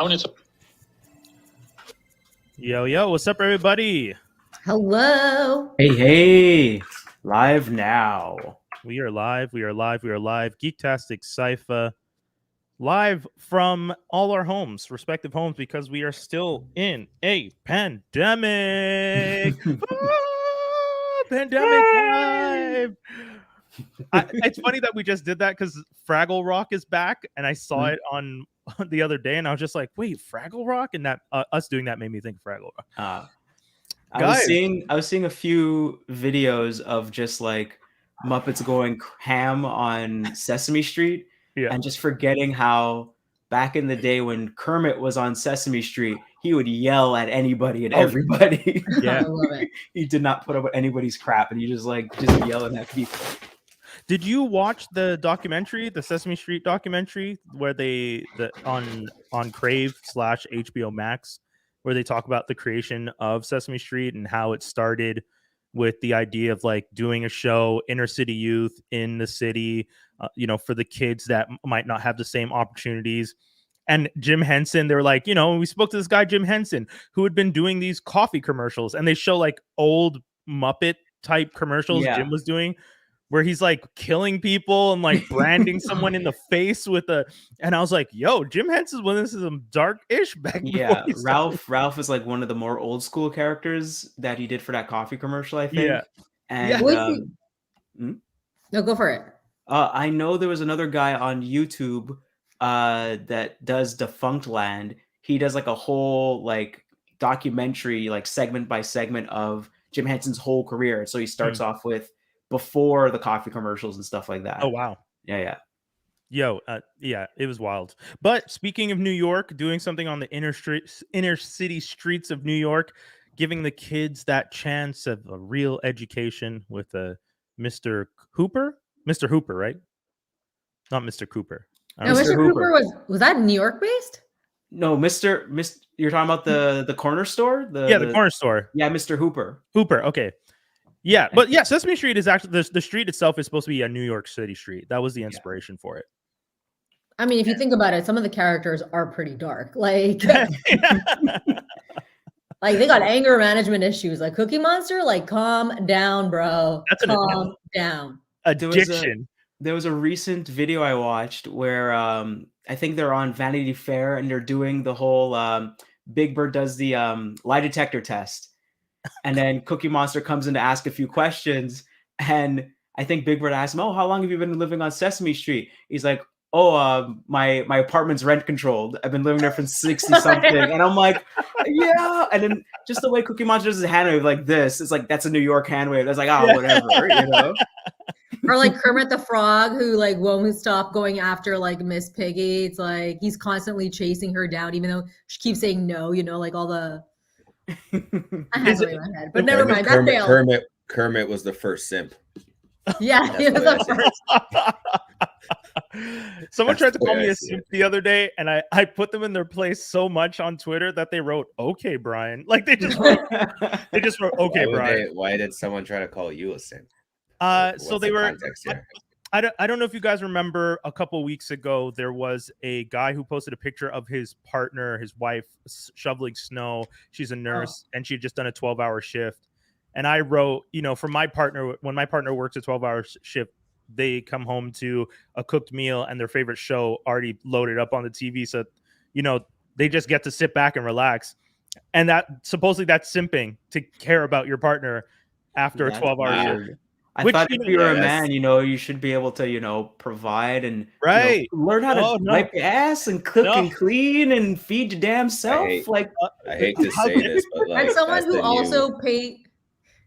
wanted to. Yo, what's up, everybody? Hello. Hey, live now. We are live. Geektastic Cypher, live from all our homes, respective homes, because we are still in a pandemic. Pandemic live. It's funny that we just did that because Fraggle Rock is back, and I saw it on the other day, and I was just like, "Wait, Fraggle Rock!" And that us doing that made me think Fraggle Rock. I was seeing a few videos of just like Muppets going ham on Sesame Street, and just forgetting how back in the day when Kermit was on Sesame Street, he would yell at anybody and everybody. Yeah, I love it. He did not put up with anybody's crap, and he just yelling at people. Did you watch the documentary, the Sesame Street documentary, where on Crave / HBO Max, where they talk about the creation of Sesame Street and how it started with the idea of like doing a show, inner city youth in the city, for the kids that might not have the same opportunities. And Jim Henson, they were like, we spoke to this guy, Jim Henson, who had been doing these coffee commercials, and they show like old Muppet type commercials Jim was doing, where he's like killing people and like branding someone in the face with and I was like, yo, Jim Henson's when this is some dark-ish back. Yeah, Ralph is like one of the more old school characters that he did for that coffee commercial, I think. Yeah. And No, go for it. I know there was another guy on YouTube that does Defunct Land. He does like a whole like documentary, like segment by segment of Jim Henson's whole career. So he starts off with before the coffee commercials and stuff like that. Oh, wow. Yeah. Yo, it was wild. But speaking of New York, doing something on the inner city streets of New York, giving the kids that chance of a real education with Mr. Hooper, right? Not Mr. Cooper. No, Mr. Cooper was that New York based? No, Mr. You're talking about the corner store? The corner store. Yeah, Mr. Hooper. Okay. Yeah, but yeah, Sesame Street is actually the street itself is supposed to be a New York City street. That was the inspiration for it. I mean, if you think about it, some of the characters are pretty dark. Like, like they got anger management issues. Like Cookie Monster, like calm down, bro. Calm down. Addiction. There was a recent video I watched where I think they're on Vanity Fair and they're doing the whole Big Bird does the lie detector test. And then Cookie Monster comes in to ask a few questions. And I think Big Bird asks him, "Oh, how long have you been living on Sesame Street?" He's like, "Oh, my apartment's rent controlled. I've been living there for 60 something." And I'm like, yeah. And then just the way Cookie Monster does his hand wave like this, it's like, that's a New York hand wave. That's like, whatever, Or like Kermit the Frog, who like won't stop going after like Miss Piggy. It's like he's constantly chasing her down, even though she keeps saying no, like all the I have it in my head. But never mind, that failed. Kermit was the first simp. Yeah, he was the first. Someone tried to call me a simp the other day, and I put them in their place so much on Twitter that they wrote, "Okay, Brian." Like they just wrote, "Okay, Brian." Why did someone try to call you a simp? So they were. I don't know if you guys remember a couple of weeks ago, there was a guy who posted a picture of his partner, his wife, shoveling snow. She's a nurse, and she had just done a 12-hour shift. And I wrote, for my partner, when my partner works a 12-hour shift, they come home to a cooked meal and their favorite show already loaded up on the TV. So, they just get to sit back and relax. And that supposedly that's simping to care about your partner after a 12-hour shift. I thought if you were a man, you should be able to, provide and learn how to wipe your ass and cook and clean and feed your damn self. I hate to say this, but like, and someone who also paid.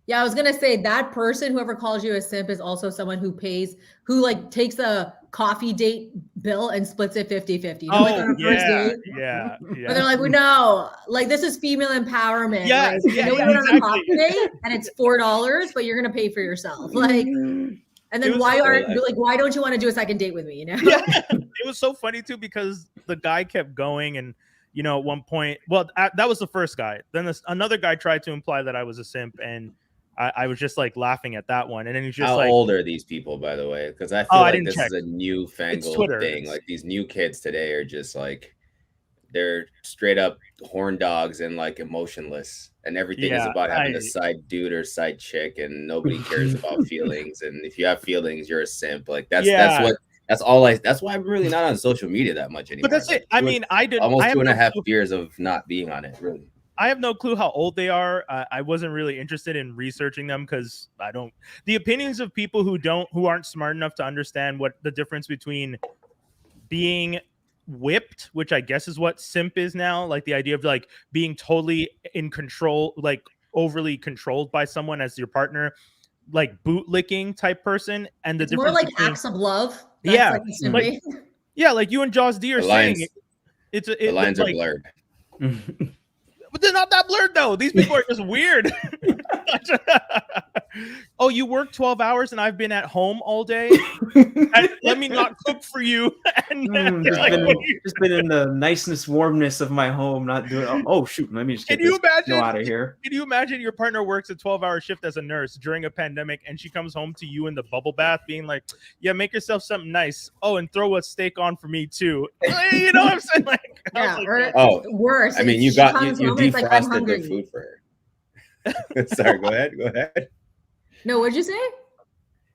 Yeah, I was gonna say that person, whoever calls you a simp, is also someone who takes a coffee date bill and splits it 50-50. Yeah. But they're like, no, like this is female empowerment. Yeah, we went on a coffee date and it's $4, but you're gonna pay for yourself. Like, and then why don't you want to do a second date with me? Yeah. It was so funny too because the guy kept going and. At one point, that was the first guy. Then another guy tried to imply that I was a simp, and I was just like laughing at that one. And then he's just how old are these people, by the way? Because I feel like this is a newfangled thing. Like these new kids today are just like they're straight up horn dogs and like emotionless, and everything is about having a side dude or side chick, and nobody cares about feelings. And if you have feelings, you're a simp. Like that's why I'm really not on social media that much anymore. But that's it. I mean, I did almost I 2.5 years of not being on it, really. I have no clue how old they are. I wasn't really interested in researching them because I don't. The opinions of people who aren't smart enough to understand what the difference between being whipped, which I guess is what simp is now, like the idea of like being totally in control, like overly controlled by someone as your partner, like bootlicking type person, and it's more like acts of love. That's like you and Jaws D are saying, the lines are blurred. But they're not that blurred though. These people are just weird. Oh, you work 12 hours and I've been at home all day. Let me not cook for you. And just been in the niceness, warmness of my home, not doing. Oh shoot, let me just get this out of here. Can you imagine your partner works a 12-hour shift as a nurse during a pandemic, and she comes home to you in the bubble bath, being like, "Yeah, make yourself something nice. Oh, and throw a steak on for me too." You know what I'm saying? Like, worse. I mean, you defrosted the food for her. Sorry, go ahead. No, what'd you say?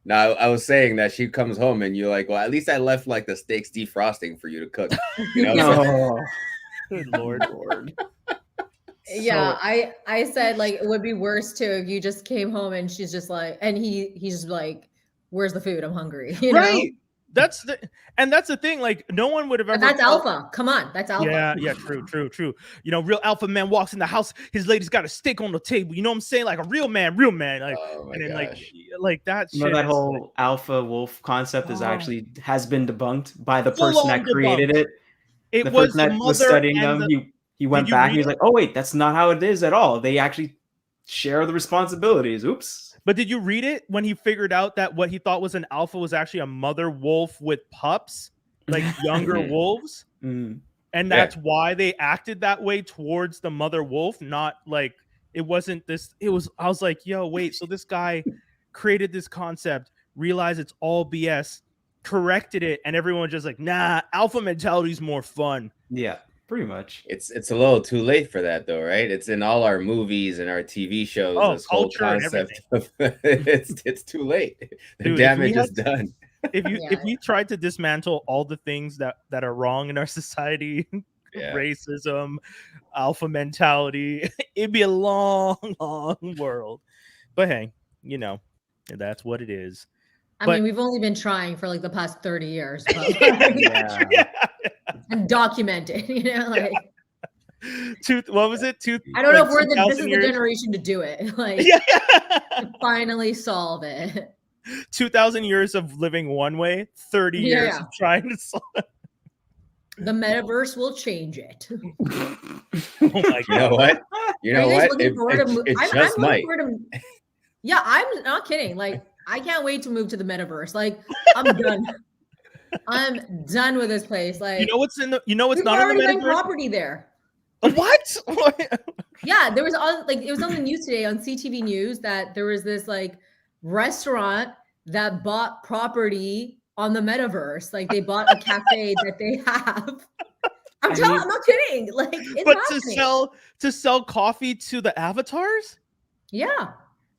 No, I was saying that she comes home and you're like, well, at least I left like the steaks defrosting for you to cook. You know? Good Lord. Yeah, I said like it would be worse too if you just came home and she's just like, and he's just like, "Where's the food? I'm hungry." You know? That's the thing. Like, no one would have ever. But that's alpha. Come on, that's alpha. Yeah, true. You know, real alpha man walks in the house. His lady's got a steak on the table. You know what I'm saying? Like a real man. Like, and then like that. You know, that whole alpha wolf concept has been debunked by the person that created it. The person that was studying them. He went back. He was like, "Oh wait, that's not how it is at all. They actually share the responsibilities." Oops. But did you read it when he figured out that what he thought was an alpha was actually a mother wolf with pups, like younger wolves? And that's why they acted that way towards the mother wolf, not like it wasn't this. It was, I was like, yo, wait. So this guy created this concept, realized it's all BS, corrected it, and everyone was just like, nah, alpha mentality is more fun. Yeah. Pretty much. It's a little too late for that though, right? It's in all our movies and our TV shows. This whole concept of it's too late. The damage is done. If we tried to dismantle all the things that are wrong in our society, racism, alpha mentality, it'd be a long world. But hey, you know, that's what it is. I mean, we've only been trying for like the past 30 years. But and documented, you know, like what was it? I don't know if this is the generation to do it. Like to finally solve it. 2,000 years of living one way, 30 years of trying to solve it. The metaverse will change it. Oh my God. You know what? It just might. Yeah, I'm not kidding. Like, I can't wait to move to the metaverse. Like, I'm done. I'm done with this place. Like, what's not in the metaverse? Property there. What? Yeah, there was it was on the news today on CTV News that there was this like restaurant that bought property on the metaverse. Like they bought a cafe that they have. I'm not kidding. Like, it's happening. to sell coffee to the avatars? Yeah.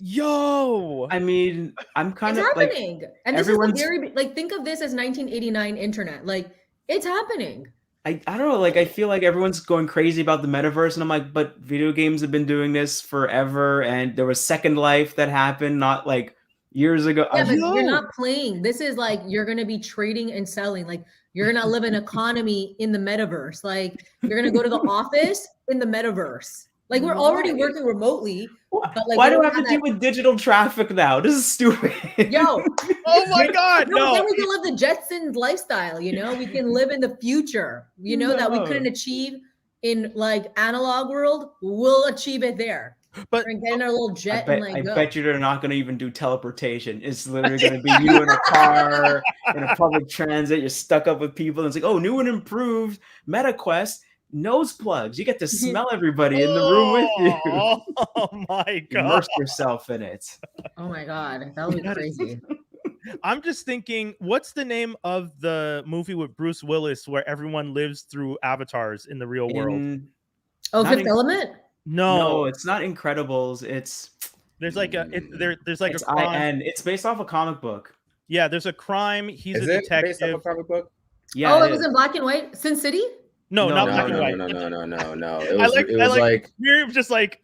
Yo, I mean, I'm kind of happening. Like, and this is a very think of this as 1989 internet. Like, it's happening. I don't know. Like, I feel like everyone's going crazy about the metaverse, and I'm like, but video games have been doing this forever, and there was Second Life that happened not like years ago. Yeah, but you're not playing. This is like you're gonna be trading and selling. Like, you're gonna live an economy in the metaverse. Like, you're gonna go to the office in the metaverse. Like, we're already working remotely. But like, why do I have to deal with digital traffic now? This is stupid. Yo. Oh my God. No. Then we can live the Jetsons lifestyle, you know? We can live in the future, you know, that we couldn't achieve in like analog world. We'll achieve it there. But get in our little jet I bet you they're not going to even do teleportation. It's literally going to be you in a car, in a public transit. You're stuck up with people. And it's like, oh, new and improved MetaQuest. Nose plugs. You get to smell everybody in the room with you. Oh my God. Immerse yourself in it. Oh my God. That would be crazy. I'm just thinking, what's the name of the movie with Bruce Willis where everyone lives through avatars in the real world? Oh, Not Fifth Element? No, it's not Incredibles. There's like there's like a It's crime. It's based off a comic book. Yeah, there's a crime. He's Is a it based off a detective. comic book? Yeah, Oh, it was in black and white. Sin City? No, not No, black and white. No. It was like You're just like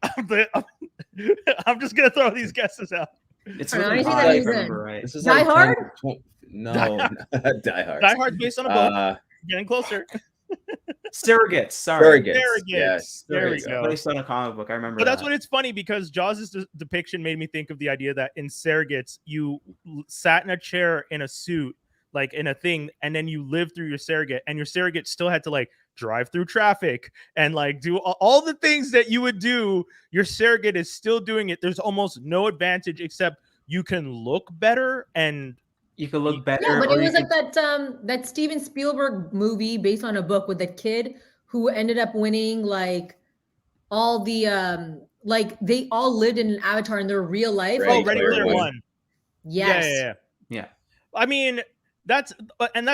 I'm just gonna throw these guesses out. it's I don't know, really anything odd, that if he's I in. remember right. this is Die like Hard? 10, no, Die Hard. Die Hard's based on a book. Getting closer. Surrogates. Sorry. Surrogates. Yes. There we It's go. based on a comic book. I remember But that's that. what it's funny because Jaws' depiction made me think of the idea that in Surrogates, you sat in a chair in a suit, like in a thing, and then you lived through your surrogate, and your surrogate still had to like drive through traffic and like do all the things that you would do. Your surrogate is still doing it. There's almost no advantage except you can look better and You could look better. Yeah, but or it you was could- like that Steven Spielberg movie based on a book with a kid who ended up winning like all the like they all lived in an avatar in their real life. Ready oh, Ready Player Player One. One. Yes. Yeah. I mean, that's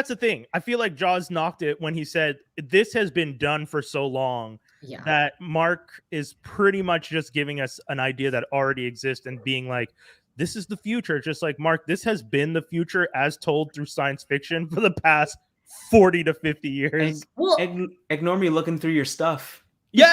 the thing. I feel like Jaws knocked it when he said this has been done for so long Yeah. that Mark is pretty much just giving us an idea that already exists and being like, this is the future. Just like, Mark, this has been the future as told through science fiction for the past 40 to 50 years. Well, Ignore me looking through your stuff. Yeah.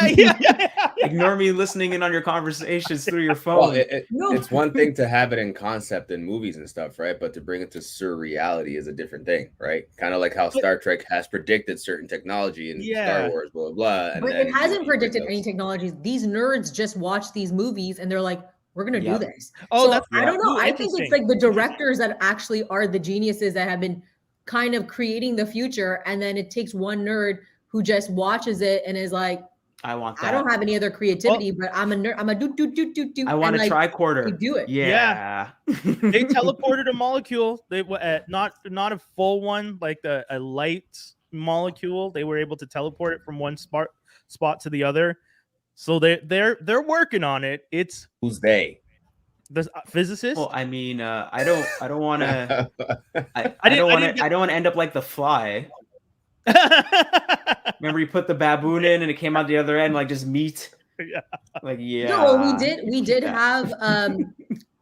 Ignore me listening in on your conversations through your phone. Well, No. it's one thing to have it in concept in movies and stuff, right? But to bring it to surreality is a different thing, right? Kind of like how Star Trek has predicted certain technology in Star Wars, blah, blah, blah. And but then, it hasn't predicted those- any technologies. These nerds just watch these movies and they're like, we're gonna do this. Oh, So that's I don't know. ooh, I think interesting. it's like the directors that actually are the geniuses that have been kind of creating the future, and then it takes one nerd who just watches it and is like, I want that. I don't have any other creativity, but I'm a nerd. I'm a do. I want and, a tricorder. You do it. Yeah. They teleported a molecule. They not a full one, like a light molecule. They were able to teleport it from one spot to the other. So they're working on it. It's Who's they? the physicist. Well, I mean, I don't want to. I I don't want didn't to. I don't want to end up like the Fly. Remember, you put the baboon in, and it came out the other end like just meat. Yeah. Like yeah. No, we did Yeah. have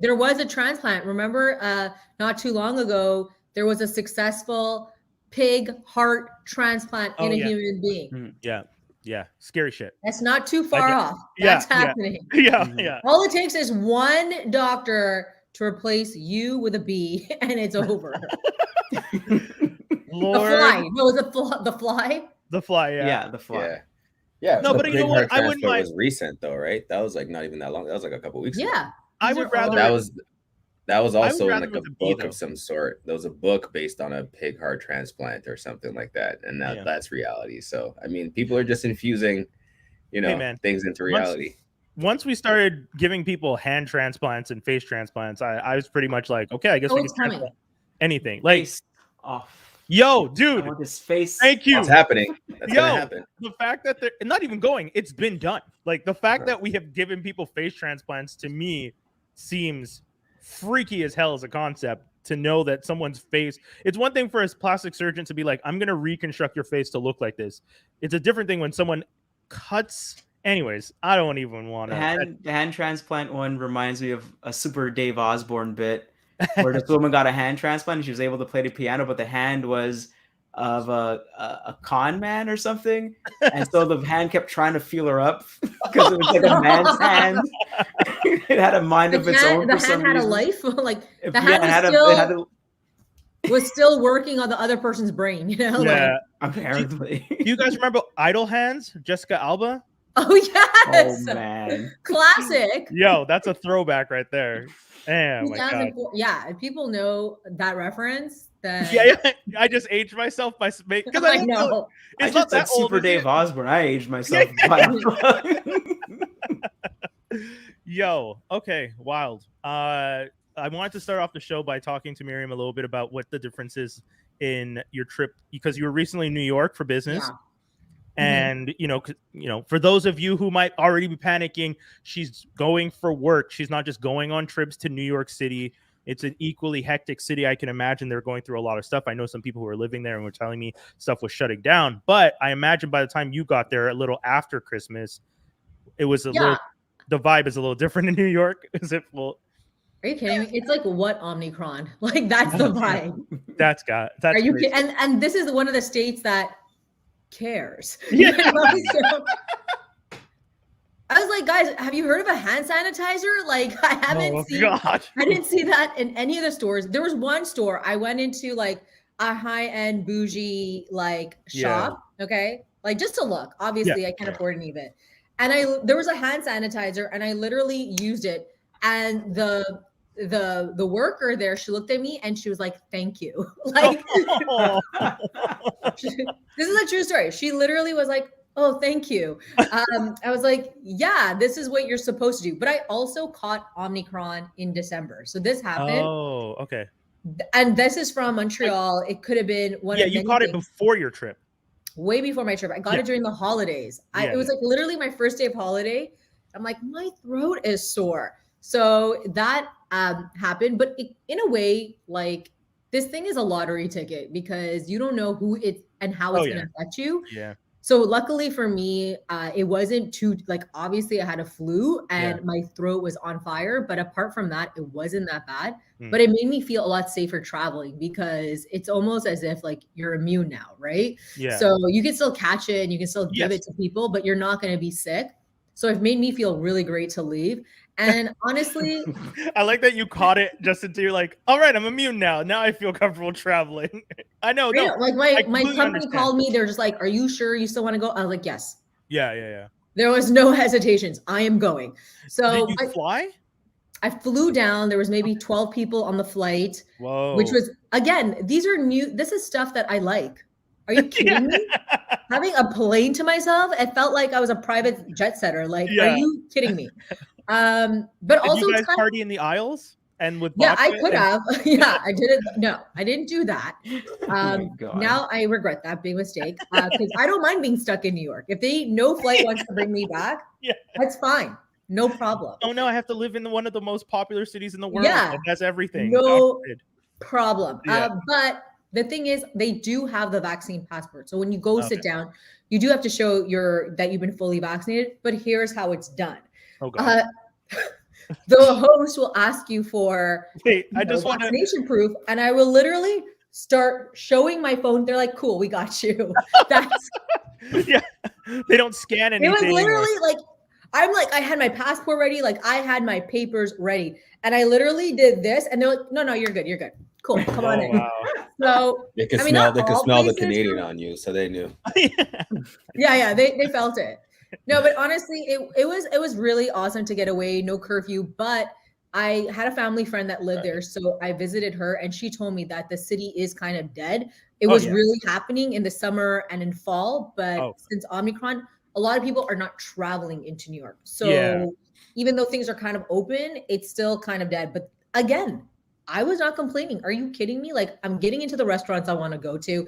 there was a transplant. Remember, not too long ago, there was a successful pig heart transplant in Oh, a yeah. human being. Yeah, scary shit. That's not too far get- off. yeah, That's yeah. happening. Yeah, Mhm. yeah. All it takes is one doctor to replace you with a bee, and it's over. Lord, The fly. No, the fly. the fly. Yeah, the Fly. Yeah. No, the but you know pig what? heart I wouldn't transplant mind- was recent though, right? That was like not even that long. That was like a couple weeks ago. Yeah. I These would are all- rather. That was I would also in rather like a with a bee, book though. of some sort. There was a book based on a pig heart transplant or something like that, and now Yeah. that's reality. So I mean, people are just infusing, man. things into reality. Once we started giving people hand transplants and face transplants, I was pretty much like, okay, I guess Oh, we it's can coming. transplant anything. Like, Face off. yo, I dude, want his face. thank you. It's happening. That's Yo. gonna happen. The fact that they're not even going, it's been done. Like the fact that we have given people face transplants to me seems freaky as hell as a concept. To know that someone's face, it's one thing for a plastic surgeon to be like, I'm gonna reconstruct your face to look like this. It's a different thing when someone cuts. Anyways, I don't even want to. The hand transplant one reminds me of a Super Dave Osborne bit where this woman got a hand transplant and she was able to play the piano, but the hand was of a con man or something, and so the hand kept trying to feel her up because it was like a man's hand. It had a mind of its own. The for some hand had a reason. life. Like the Yeah, hand it had was it had a- was still working on the other person's brain. You know? Yeah. Like, apparently. Do you guys remember Idle Hands, Jessica Alba? oh Oh yes. man. Classic. Yo, that's a throwback right there. Oh my god. 2004. Yeah, if people know that reference, then Yeah, I just aged myself by because I know. I It's not just said that old. Super is Dave it? Osborne. I aged myself. Yo, okay, wild. I wanted to start off the show by talking to Miriam a little bit about what the difference is in your trip because you were recently in New York for business. Yeah. And for those of you who might already be panicking, she's going for work. She's not just going on trips to New York City. It's an equally hectic city. I can imagine they're going through a lot of stuff. I know some people who are living there and were telling me stuff was shutting down. But I imagine by the time you got there, a little after Christmas, it was a little. The vibe is a little different in New York. Is it full? Are you kidding me? It's like what Omicron? Like that's the vibe. That's Are you crazy. and this is one of the states that cares. Yeah. So, I was like, guys, have you heard of a hand sanitizer? Like, I haven't seen. God. I didn't see that in any of the stores. There was one store I went into, like a high-end bougie like shop. Okay, like just to look. Obviously, I can't afford any of it. And there was a hand sanitizer, and I literally used it. And the worker there, she looked at me and she was like, "Thank you." Like, this is a true story. She literally was like, "Oh, thank you." I was like, "Yeah, this is what you're supposed to do." But I also caught Omicron in December, so this happened. Oh, okay. And this is from Montreal. It could have been one. Yeah, of you caught it before your trip. Way before my trip. I got it during the holidays. It was like literally my first day of holiday. I'm like, my throat is sore. So that happened. But in a way, like this thing is a lottery ticket because you don't know who it and how it's going to affect you. Yeah. So luckily for me, it wasn't too, like, obviously I had a flu and my throat was on fire. But apart from that, it wasn't that bad. But it made me feel a lot safer traveling because it's almost as if like you're immune now, right? Yeah. So you can still catch it and you can still give it to people, but you're not going to be sick. So it made me feel really great to leave. And honestly, I like that you caught it just until you're like, all right, I'm immune now. Now I feel comfortable traveling. I know. No, like my company called me. They're just like, are you sure you still want to go? I was like, yes. Yeah. There was no hesitations. I am going. So did you fly? I flew down. There was maybe 12 people on the flight. Whoa. Which was, again, these are new. This is stuff that I like. Are you kidding me? Having a plane to myself, it felt like I was a private jet setter. Like, are you kidding me? But did also, you guys party in the aisles and with I could have. I didn't. No, I didn't do that. Now I regret that big mistake because I don't mind being stuck in New York. If no flight wants to bring me back, that's fine. No problem. Oh no, I have to live in one of the most popular cities in the world. Yeah, and that's everything. No problem. Yeah. But the thing is, they do have the vaccine passport. So when you go sit down, you do have to show that you've been fully vaccinated. But here's how it's done. Oh God. The host will ask you for vaccination proof, and I will literally start showing my phone. They're like, "Cool, we got you." That's They don't scan anything. It was literally like. I'm like, I had my passport ready, like I had my papers ready. And I literally did this and they're like, no, you're good. You're good. Cool. Come on in. Wow. So they could smell the Canadian on you, so they knew. Yeah, they felt it. No, but honestly, it was really awesome to get away, no curfew. But I had a family friend that lived there. So I visited her and she told me that the city is kind of dead. It was really happening in the summer and in fall, but since Omicron, a lot of people are not traveling into New York. So even though things are kind of open, it's still kind of dead. But again, I was not complaining. Are you kidding me? Like, I'm getting into the restaurants I want to go to.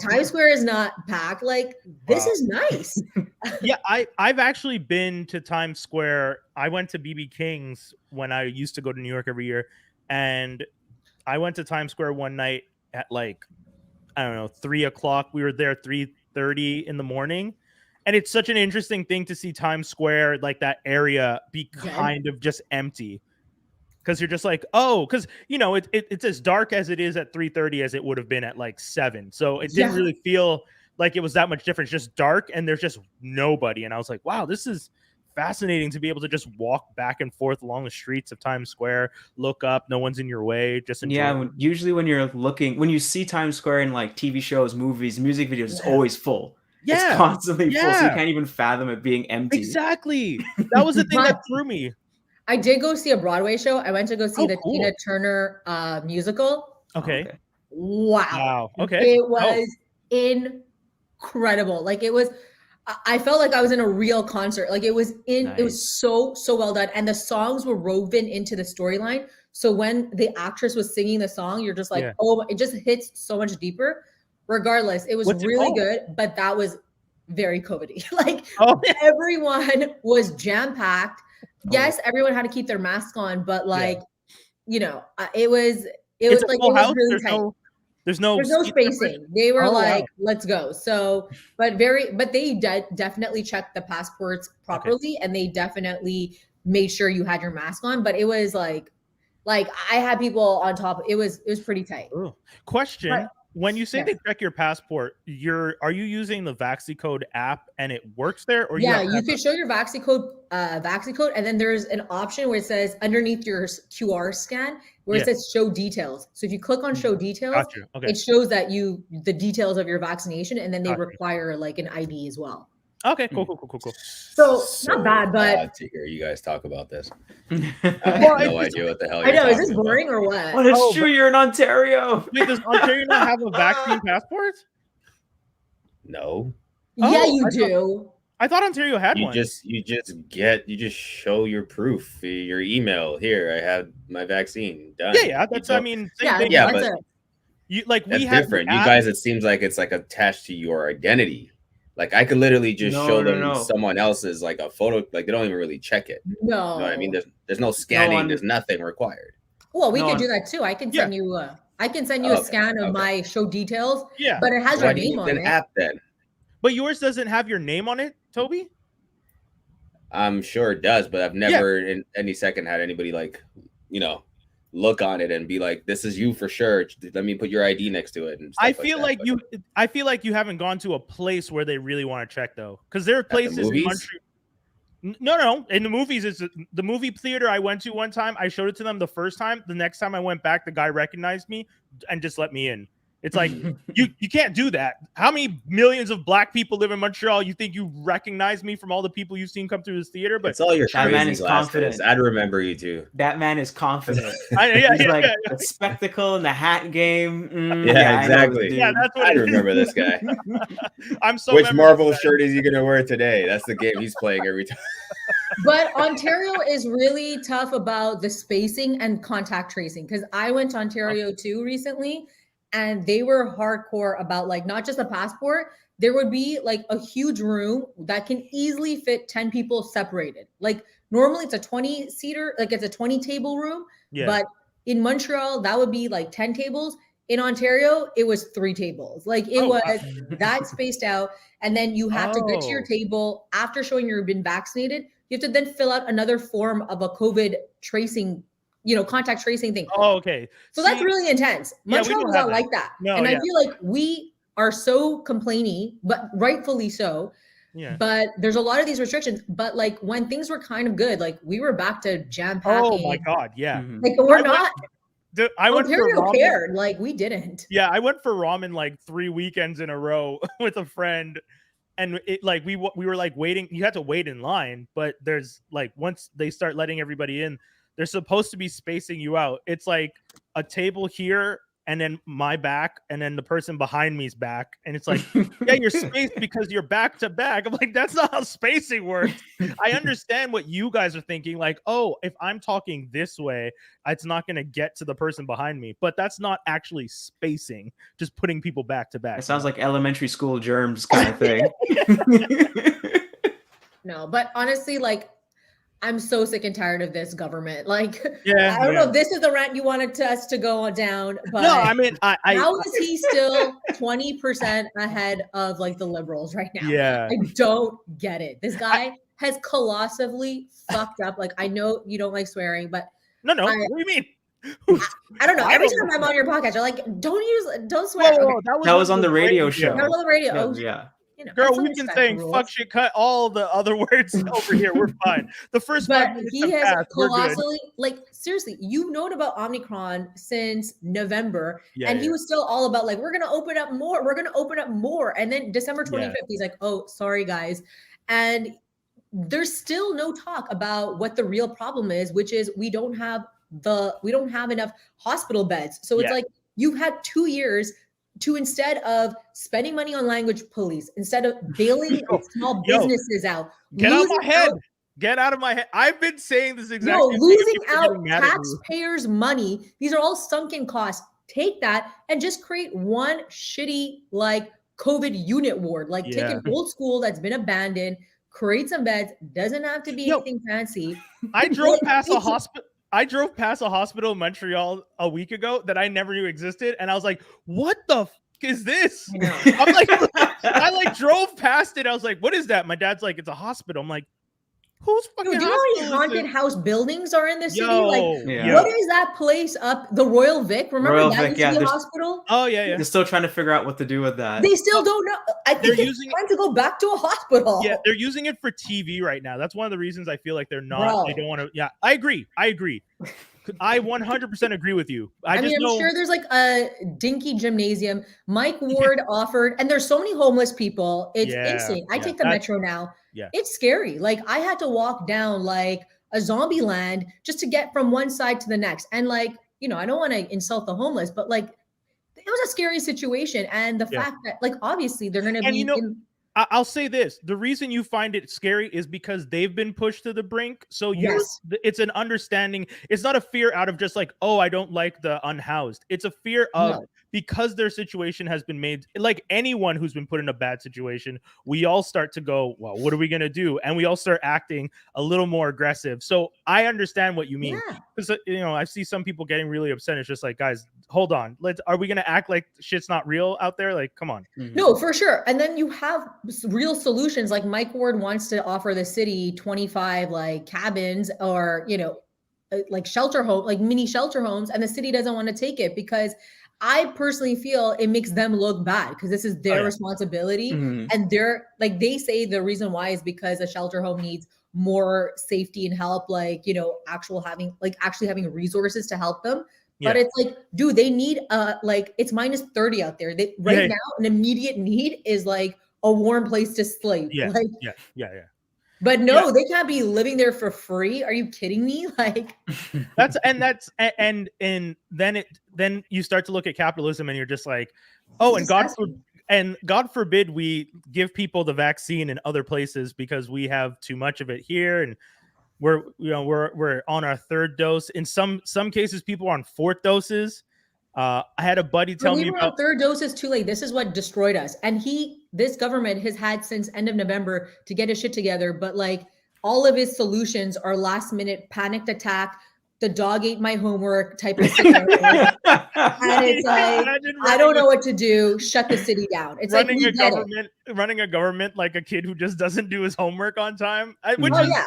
Times Square is not packed. Like, this is nice. Yeah, I've actually been to Times Square. I went to BB King's when I used to go to New York every year. And I went to Times Square one night at like, I don't know, 3 o'clock. We were there 3:30 in the morning. And it's such an interesting thing to see Times Square, like that area, be kind of just empty. Because you're just like, because, it's as dark as it is at 3:30 as it would have been at like 7. So it didn't really feel like it was that much different. It's just dark and there's just nobody. And I was like, wow, this is fascinating to be able to just walk back and forth along the streets of Times Square, look up, no one's in your way. Just enjoy. Usually when you see Times Square in like TV shows, movies, music videos, it's always full. Yeah, it's constantly full, so you can't even fathom it being empty. Exactly. That was the thing that threw me. I did go see a Broadway show. I went to go see the Tina Turner musical. Okay. Wow. Okay. It was incredible. Like I felt like I was in a real concert. Like it was so well done. And the songs were woven into the storyline. So when the actress was singing the song, you're just like, it just hits so much deeper. Regardless, it was really good, but that was very COVID-y. Like everyone was jam-packed. Yes, everyone had to keep their mask on, but like you know, it was It's a like full it was house. really tight. There's no There's no seat separation? spacing. They were Oh, like, wow. let's go. So, but they definitely checked the passports properly, and they definitely made sure you had your mask on. But it was like I had people on top. It was pretty tight. Ooh. Question: But- when you say yes. they check your passport, are you using the VaxiCode app and it works there, or Yeah, you you can show your VaxiCode, and then there's an option where it says underneath your QR scan where it says show details. So if you click on show details, Gotcha. Okay. it shows that the details of your vaccination, and then they Gotcha. require like an ID as well. Okay, cool. So not bad, but odd to hear you guys talk about this. I Well, have no idea what the hell I you're know, is talking this boring or what? Well, it's true. You're in Ontario. Wait, does Ontario not have a vaccine passport? No. Yeah, Oh, you do. I thought Ontario had one. You just show your proof, your email. Here, I have my vaccine. Done. Yeah. That's You I don't- mean, Yeah, thing. Yeah, that's but- it. You like That's we have different. the You app- guys, it seems like it's like attached to your identity. Like I could literally just No, show no, them no. someone else's like a photo. Like they don't even really check it. No. You know what I mean? There's no scanning. on- There's nothing required. Well, we No, could on- do that too. I can Yeah. send you a Okay, scan of okay. my show details, Yeah, but it has Why your do you name need on an it. app then? but yours doesn't have your name on it, Toby. I'm sure it does, but I've never in any second had anybody like, look on it and be like, "This is you for sure. Let me put your ID next to it." And stuff I feel like that. I feel like you haven't gone to a place where they really want to check though, because there are places in movies? Montreal. No. In the movies, it's the movie theater I went to one time. I showed it to them the first time. The next time I went back, the guy recognized me and just let me in. It's like you can't do that. How many millions of black people live in Montreal? You think you recognize me from all the people you've seen come through this theater? But it's all your That crazy man is glasses. confident. I'd remember you too. That man is confident. yeah, He's like the spectacle and the hat game. Yeah, I know exactly. the dude. yeah, that's what I it is. remember this guy. I'm so Which memorable Marvel that- shirt is he gonna wear today? That's the game he's playing every time. But Ontario is really tough about the spacing and contact tracing, because I went to Ontario too recently, and they were hardcore about like not just a passport. There would be like a huge room that can easily fit 10 people separated. Like normally it's a 20 seater, like it's a 20 table room, Yeah. but in Montreal that would be like 10 tables. In Ontario, it was 3 tables. Like it was that spaced out. And then you have to get to your Oh. table after showing you've been vaccinated. You have to then fill out another form of a COVID tracing, contact tracing thing. Oh, okay. So that's really intense. Yeah, we Montreal don't was have not that. like that. No, and I yeah. feel like we are so complainy, but rightfully so. Yeah. But there's a lot of these restrictions. But like when things were kind of good, like we were back to jam packing. Oh my God. Yeah. Mhm. Like we're I went- not. I went for Ontario ramen. cared. Like we didn't. Yeah, I went for ramen like 3 weekends in a row with a friend, and it like we were like waiting. You had to wait in line, but there's like once they start letting everybody in, they're supposed to be spacing you out. It's like a table here, and then my back, and then the person behind me's back, and it's like, yeah, you're spaced because you're back to back. I'm like, that's not how spacing works. I understand what you guys are thinking, like, oh, if I'm talking this way, it's not going to get to the person behind me, but that's not actually spacing, just putting people back to back. It sounds like elementary school germs kind of thing. No, but honestly, like I'm so sick and tired of this government. Like, Yeah, I don't know yeah. if this is the rant you wanted us to go down, but No, I mean, how is he still 20% ahead of like the liberals right now? yeah. I don't get it. This guy has colossally fucked up. Like, I know you don't like swearing, but No, I- what do you mean? I don't know. I Every don't time I'm on your podcast, you're like, don't Whoa, swear. Okay. That was on the radio show. That was on the radio. Yeah, Oh, yeah. Girl, that's we've some been respect saying rules. fuck, shit, cut, all the other words over here. We're fine. The first 5 But minutes he have has passed. We're good. colossally, like, seriously, you've known about Omicron since November, Yeah, and he yeah. was still all about, like, we're going to open up more. We're going to open up more. And then December 25th, he's like, oh, sorry, guys. And there's still no talk about what the real problem is, which is we don't have enough hospital beds. So it's Yeah. like you've had 2 years to, instead of spending money on language police, instead of bailing small Yo, businesses out, Get out of losing my head. Get out of my head. I've been saying this exact no, same thing, and losing people are out getting mad at me. taxpayers' money. These are all sunken costs. Take that and just create one shitty like COVID unit ward. Like take an old school that's been abandoned, create some beds. Doesn't have to be Yo, anything fancy. I drove past a It's- hospital. I drove past a hospital in Montreal a week ago that I never knew existed, and I was like, "What the f is this?" I know. I'm like, I like drove past it. I was like, "What is that?" My dad's like, "It's a hospital." I'm like, "Who's fucking Dude, do you know how many hospital is haunted this?" house buildings are in the city? Yo, Like, Yeah. what is that place up the Royal Vic? Remember Royal that Vic, used yeah, to be a there's- hospital? Oh yeah. They're still trying to figure out what to do with that. They still don't know. I They're think it's using time to go back to a hospital. Yeah, they're using it for TV right now. That's one of the reasons I feel like they're not. They Bro. don't want to. Yeah, I agree. I 100% agree with you. I mean, just I'm know. sure there's like a dinky gymnasium. Mike Ward offered, and there's so many homeless people. It's Yeah, insane. I yeah, take the that's- metro now. yeah. It's scary. Like I had to walk down like a zombie land just to get from one side to the next. And like, you know, I don't want to insult the homeless, but like it was a scary situation. And the Yeah. fact that like obviously they're gonna And be you know, in, I'll say this: the reason you find it scary is because they've been pushed to the brink. So Yes. it's an understanding. It's not a fear out of just like, oh, I don't like the unhoused. It's a fear of No. because their situation has been made. Like anyone who's been put in a bad situation, we all start to go, well, what are we gonna do? And we all start acting a little more aggressive. So I understand what you mean. Yeah. Because you know, I see some people getting really upset. It's just like, guys, hold on. Are we gonna act like shit's not real out there? Like, come on. Mhm. No, for sure. And then you have real solutions. Like Mike Ward wants to offer the city 25 like cabins or, you know, like shelter home, like mini shelter homes. And the city doesn't want to take it because I personally feel it makes them look bad because this is their yeah. responsibility. Mhm. And they're like, they say the reason why is because a shelter home needs more safety and help, like, you know, actually having resources to help them. But Yeah. it's like, dude, they need like it's minus 30 out there. They right Yeah. now, an immediate need is like a warm place to sleep. Yeah. Like, Yeah. but no, they can't be living there for free. Are you kidding me? Like And then you start to look at capitalism and you're just like, oh, and God forbid we give people the vaccine in other places because we have too much of it here, and we're on our third dose. In some cases, people are on fourth doses. I had a buddy tell me we were about on third doses too late. This is what destroyed us. And this government has had since end of November to get his shit together. But like all of his solutions are last minute panicked attack. The dog ate my homework type of scenario. And it's like, I don't know what to do. Shut the city down. It's like running a government like a kid who just doesn't do his homework on time. Which oh is yeah,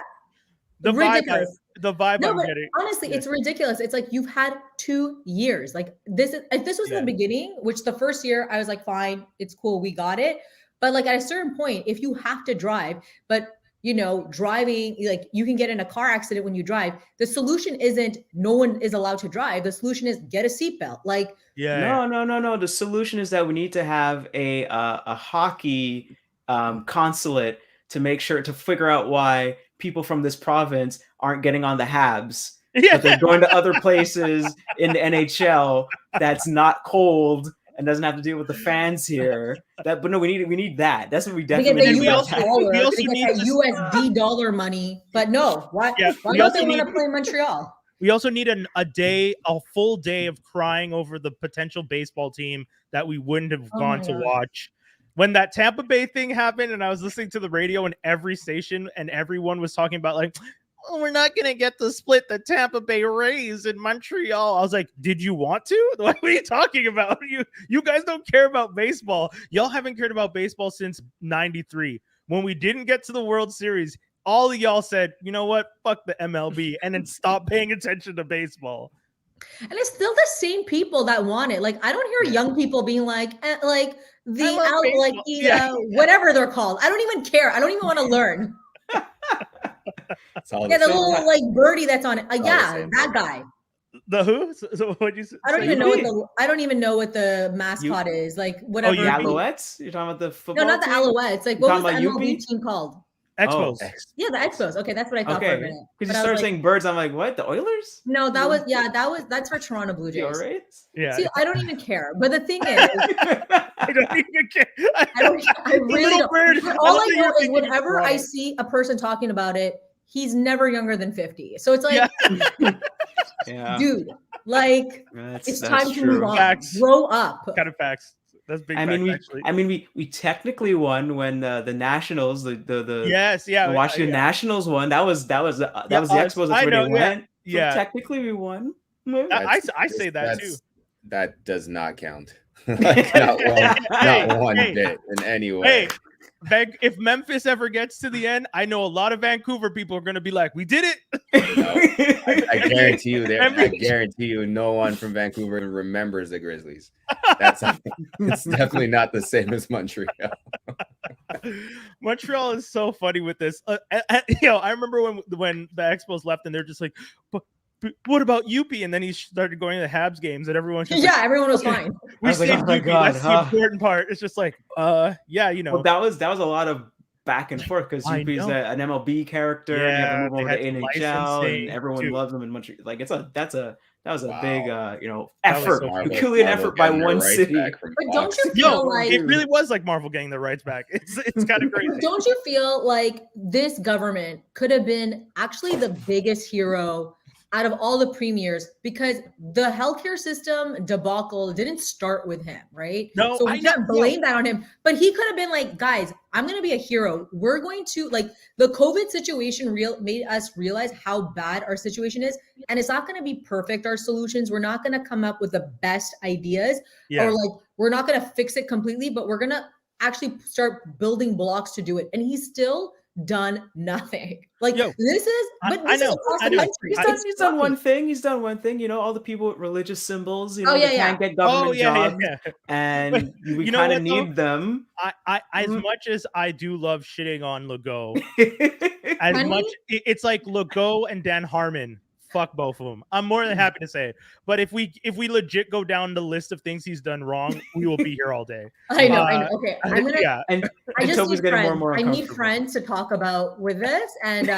the ridiculous. vibe No, I'm but getting. honestly, it's ridiculous. It's like you've had 2 years. Like this is if this was in the beginning, which the first year I was like, fine, it's cool, we got it. But like at a certain point, if you have to drive, but you know, driving, like you can get in a car accident when you drive. The solution isn't no one is allowed to drive. The solution is get a seatbelt. Like No. The solution is that we need to have a hockey consulate to make sure to figure out why people from this province aren't getting on the Habs. But they're going to other places in the NHL that's not cold and doesn't have to deal with the fans here. But no, we need that. That's what we definitely need. We also need that USD dollar money. But no, why don't they want to play Montreal? We also need a full day of crying over the potential baseball team that we wouldn't have gone to watch. When that Tampa Bay thing happened and I was listening to the radio and every station and everyone was talking about like, oh, we're not going to get to split the Tampa Bay Rays in Montreal. I was like, did you want to? What are you talking about? You guys don't care about baseball. Y'all haven't cared about baseball since 93. When we didn't get to the World Series, all of y'all said, you know what? Fuck the MLB and then stop paying attention to baseball. And it's still the same people that want it. Like I don't hear young people being like whatever they're called. I don't even care. I don't even want to learn. The little like birdie that's on it. That guy. The who? So what'd you say? I don't even know what the mascot is. Like whatever. Oh, Alouettes? You're talking about the football? No, not the Alouettes. Like what was the MLB team called? Expos. Yeah, the Expos. Okay, that's what I thought for a minute. Because you started saying birds, I'm like, what? The Oilers? No, that's for Toronto Blue Jays. All right. Yeah. See, I don't even care. But the thing is, I don't even care. I really don't. All I know is whenever I see a person talking about it, he's never younger than 50. So it's like, dude, like it's time to move on. Facts. Grow up. Kind of facts. That's big. We technically won when the Nationals, the Washington Nationals won. That was the Expos. That's where they went. Yeah, technically we won. I say that too. That does not count. Like, not one bit in any way. Hey, if Memphis ever gets to the end, I know a lot of Vancouver people are going to be like, "We did it." No, I guarantee you, I guarantee you, no one from Vancouver remembers the Grizzlies. It's definitely not the same as Montreal. Montreal is so funny with this. I remember when the Expos left, and they're just like, but what about UP? And then he started going to the Habs games, and everyone's just everyone was fine. We saved like, oh my UP. God, That's the important part. It's just like, yeah, Well, that was a lot of back and forth because UP is an MLB character. Yeah, and you have to move over to NHL, and to everyone loves them in Montreal. Like that was a big so effort, Herculean effort by one city. But don't you feel like it really was like Marvel getting the rights back? It's kind of crazy. Don't you feel like this government could have been actually the biggest hero out of all the premiers, because the healthcare system debacle didn't start with him, right? No, so we can't blame that on him. But he could have been like, guys, I'm going to be a hero. We're going to, like, the COVID situation made us realize how bad our situation is. And it's not going to be perfect, our solutions. We're not going to come up with the best ideas, or like, we're not going to fix it completely, but we're going to actually start building blocks to do it. And he's still done nothing. Like, this is across the country. He's done one thing. He's done one thing. All the people with religious symbols, can't get government jobs, and we kind of need them. I as much as I do love shitting on Legault, as much it's like Legault and Dan Harmon. Fuck both of them. I'm more than happy to say it. But if we legit go down the list of things he's done wrong, we will be here all day. I know. Okay, I'm gonna. And I just need friends. I need friends to talk about with this, and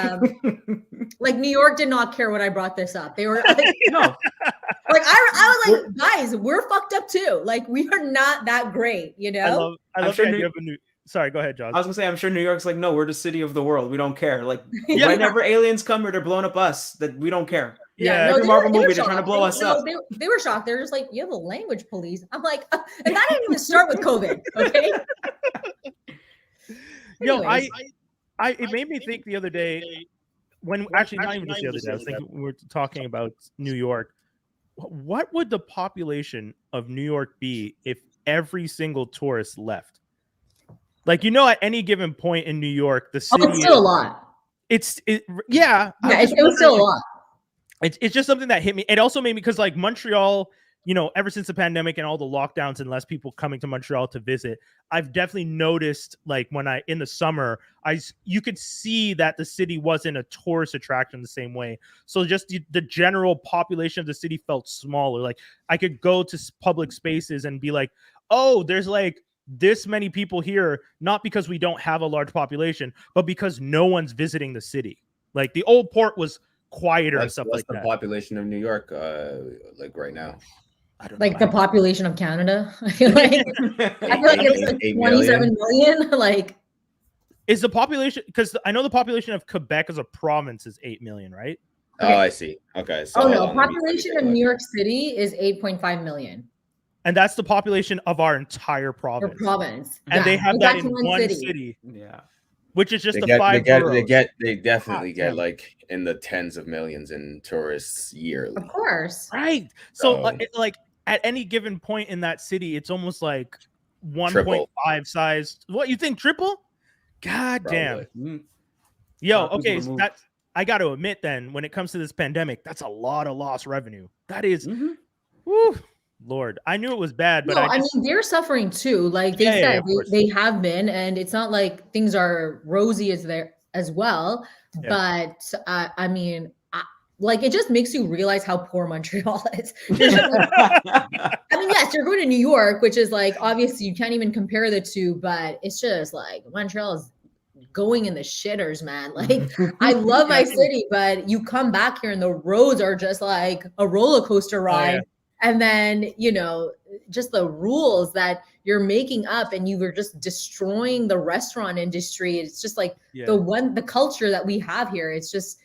like New York did not care when I brought this up. They were like, no. Like I was like, guys, we're fucked up too. Like, we are not that great, I love the idea of a new. Sorry, go ahead, John. I was gonna say, I'm sure New York's like, no, we're the city of the world. We don't care. Like, whenever aliens come here, they're blowing up us. That we don't care. Every Marvel movie, they're trying to blow us up. They were shocked. They're just like, you have a language police. I'm like, and that didn't even start with COVID. Okay. It made me think the other day when actually not even just the other day. I was thinking we were talking about New York. What would the population of New York be if every single tourist left? Like, at any given point in New York, the city it's still a lot. It was still a lot. It's just something that hit me. It also made me, because like Montreal, ever since the pandemic and all the lockdowns and less people coming to Montreal to visit, I've definitely noticed, like, in the summer, you could see that the city wasn't a tourist attraction the same way. So just the general population of the city felt smaller. Like, I could go to public spaces and be like, oh, there's like this many people here, not because we don't have a large population, but because no one's visiting the city. Like, the old port was quieter and stuff like that. What's the population of New York like right now? I don't know. Like the population of Canada. I feel like it's like 27 million. Like, is the population, because I know the population of Quebec as a province is 8 million, right? Okay. Oh, I see. Okay. So population of New York City is 8.5 million. And that's the population of our entire province. And they have that in one city. Yeah. Which is just five boroughs. They definitely get like in the tens of millions in tourists yearly. Of course. Right. So like at any given point in that city, it's almost like 1.5 size. What, you think triple? God damn. Yo, okay. So I got to admit then, when it comes to this pandemic, that's a lot of lost revenue. That is, whew, Lord, I knew it was bad, but I mean, they're suffering too. Like they said, they have been, and it's not like things are rosy as well. Yeah. But I mean, like, it just makes you realize how poor Montreal is. I mean, yes, you're going to New York, which is like, obviously you can't even compare the two, but it's just like Montreal is going in the shitters, man. Like, I love my city, but you come back here and the roads are just like a roller coaster ride. Oh, yeah. And then, just the rules that you're making up, and you were just destroying the restaurant industry. It's just like the culture that we have here. It's just,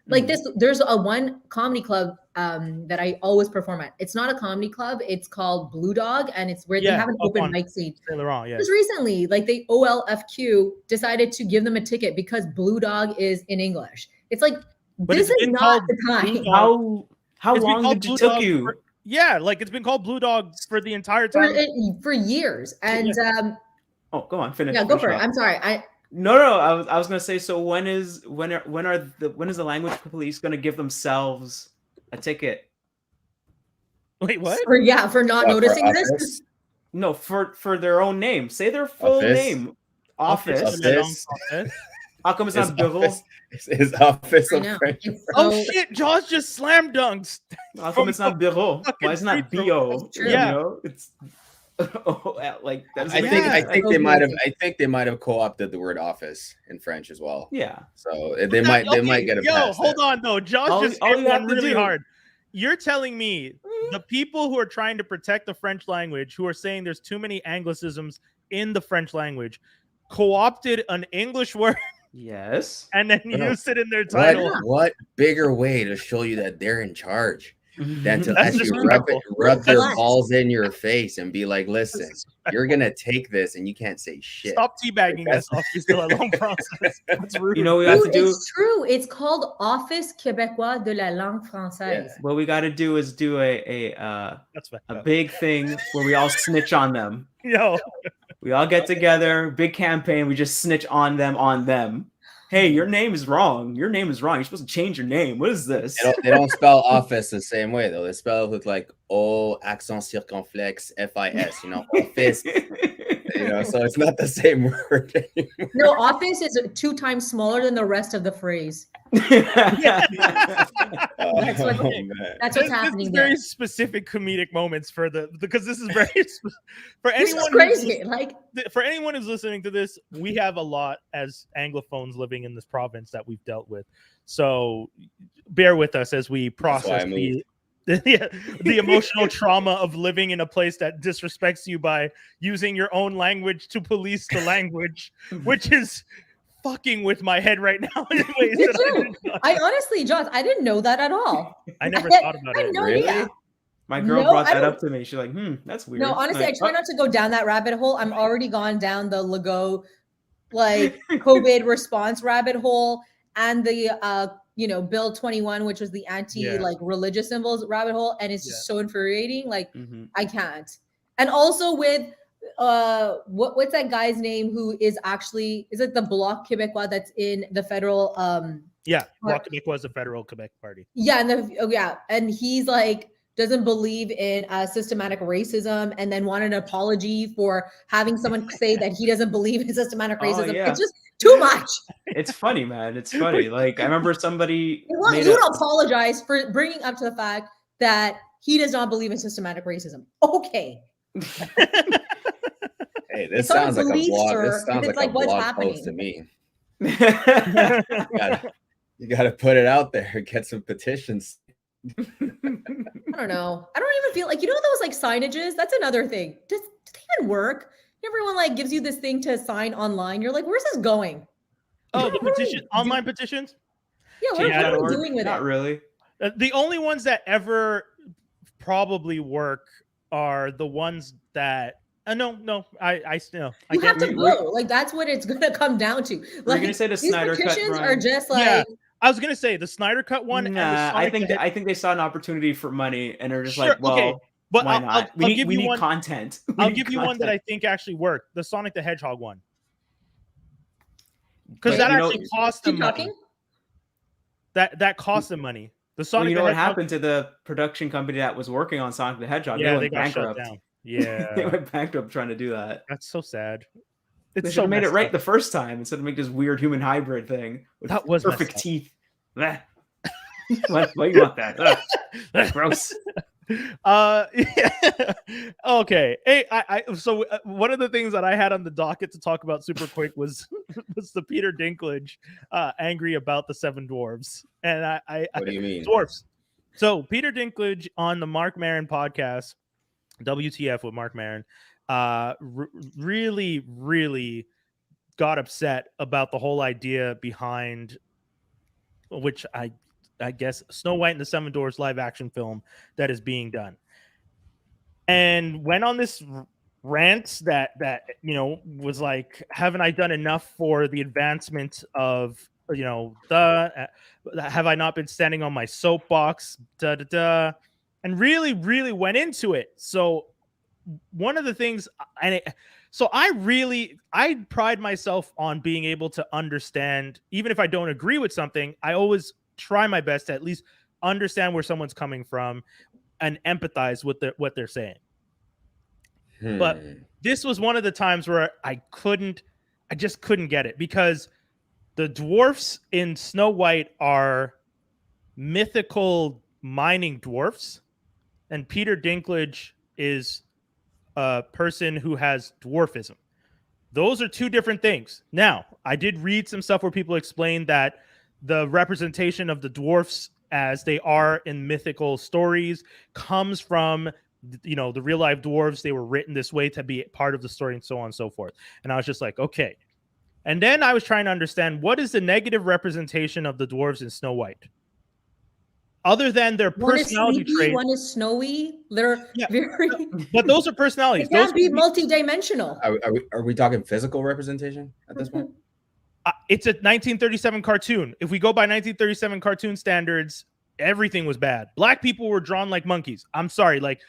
like this, there's a one comedy club that I always perform at. It's not a comedy club. It's called Blue Dog, and it's where they have an open mic scene. Just recently, like the OLFQ decided to give them a ticket because Blue Dog is in English. It's like, But this it's is been not called the time. Blue Dog. How It's been long called did Blue it took Dog you? yeah, like it's been called Blue Dog for the entire for, time. for years. And Oh, go on, finish. yeah, go for it. I'm sorry. No. I was gonna say. So when is the language police gonna give themselves a ticket? Wait, what? For not noticing this. Office? No, for their own name. Say their full Office? name. Office. Office. How come it's not bureau? Is office I of know. French? It's Oh so- shit, Jaws just slam dunks. How come it's not bureau? fucking Why it's not street bio? That's true. Yeah. You know, it's like that's. I think they might have co-opted the word office in French as well. Yeah. So they might get a pass. Hold on though. Jaws just all hit you have one to really do- hard. You're telling me the people who are trying to protect the French language, who are saying there's too many anglicisms in the French language, co-opted an English word Yes. and then Bro, used it in their title. What bigger way to show you that they're in charge than to That's actually disrespectful. rub their What? balls in your face and be like, listen, you're gonna take this and you can't say shit. Stop teabagging us off. You're still a long process. That's rude. You know what we have to do? It's true. It's called Office Québécois de la langue française. What we got to do is do a That's fine. big thing where we all snitch on them. Yo, We all get together, big campaign. We just snitch on them. Hey, your name is wrong. Your name is wrong. You're supposed to change your name. What is this? They don't spell office the same way though. They spell it with like O accent circonflexe FIS. You know, office. You know, so it's not the same word anymore. No, office is 2 times smaller than the rest of the phrase. That's what's this happening is there. very specific comedic moments because this is very for This is anyone crazy. Like, for anyone who's listening to this, we have a lot as Anglophones living in this province that we've dealt with. So bear with us as we process the emotional trauma of living in a place that disrespects you by using your own language to police the language, which is fucking with my head right now in ways me that too. I honestly, Josh, I didn't know that at all. I never thought about I had it. no Really? idea. My girl No, brought I that don't- up to me. She's like, that's weird. No, honestly, Like, I try not to go down that rabbit hole. I'm already gone down the Legault, like COVID response rabbit hole and the Bill 21, which was the like religious symbols rabbit hole, and it's just so infuriating. Like I can't. And also with what's that guy's name who is it the Bloc Québécois that's in the federal Bloc Québécois is a federal Quebec party. And he's like doesn't believe in systematic racism, and then wanted an apology for having someone say that he doesn't believe in systematic racism. yeah. It's just too much. It's funny, man. It's funny. Like I remember somebody You want you to apologize for bringing up to the fact that he does not believe in systematic racism. Okay. Hey, this It's on sounds like a belief, blog. sir. This sounds It's like a like, what's blog happening? post to me. You gotta put it out there. Get some petitions. I don't know. I don't even feel like those like signages. That's another thing. Do they even work? Everyone like gives you this thing to sign online. You're like, where's this going? Oh, the petition, online petitions? Yeah, what are we doing with Not it? really. The only ones that ever probably work are the ones that no, I still You have to go. Like that's what it's gonna come down to. Like gonna say the these Snyder Cut, petitions Brian? are just like I was gonna say the Snyder Cut one. Nah, and I think they saw an opportunity for money and are just Sure, like, well, okay, but why not? We need one, content. I'll give you one that I think actually worked. The Sonic the Hedgehog one. Because that actually cost them money. That cost them money. The Sonic. Well, you know the what Hedgehog, happened to the production company that was working on Sonic the Hedgehog? Yeah, they got went shut bankrupt. down. Yeah, They went bankrupt trying to do that. that's so sad. They It's should so have made it messed right up. the first time instead of make this weird human hybrid thing with That was messed perfect up. teeth. Bleh. Why you want that? Ugh. Gross. Yeah. Okay. Hey, so one of the things that I had on the docket to talk about super quick was the Peter Dinklage angry about the Seven Dwarves. And What do you mean? Dwarfs. So Peter Dinklage on the Mark Maron podcast, WTF with Mark Maron, really, really got upset about the whole idea behind which I guess Snow White and the Seven Dwarfs live action film that is being done, and went on this rant that was like, haven't I done enough for the advancement of you know, have I not been standing on my soapbox? And really went into it. So one of the things, so I pride myself on being able to understand, even if I don't agree with something, I always try my best to at least understand where someone's coming from and empathize with what they're saying. But this was one of the times where I just couldn't get it, because the dwarfs in Snow White are mythical mining dwarfs, and Peter Dinklage is a person who has dwarfism. Those are two different things. Now, I did read some stuff where people explained that the representation of the dwarfs as they are in mythical stories comes from, you know, the real life dwarves. They were written this way to be part of the story and so on and so forth. And I was just like, okay. And then I was trying to understand, what is the negative representation of the dwarves in Snow White? Other than their personality traits. One is snowy. They're very. But those are personalities. They can't be multidimensional. Are we talking physical representation at this point? It's a 1937 cartoon. If we go by 1937 cartoon standards, everything was bad. Black people were drawn like monkeys. I'm sorry. Like,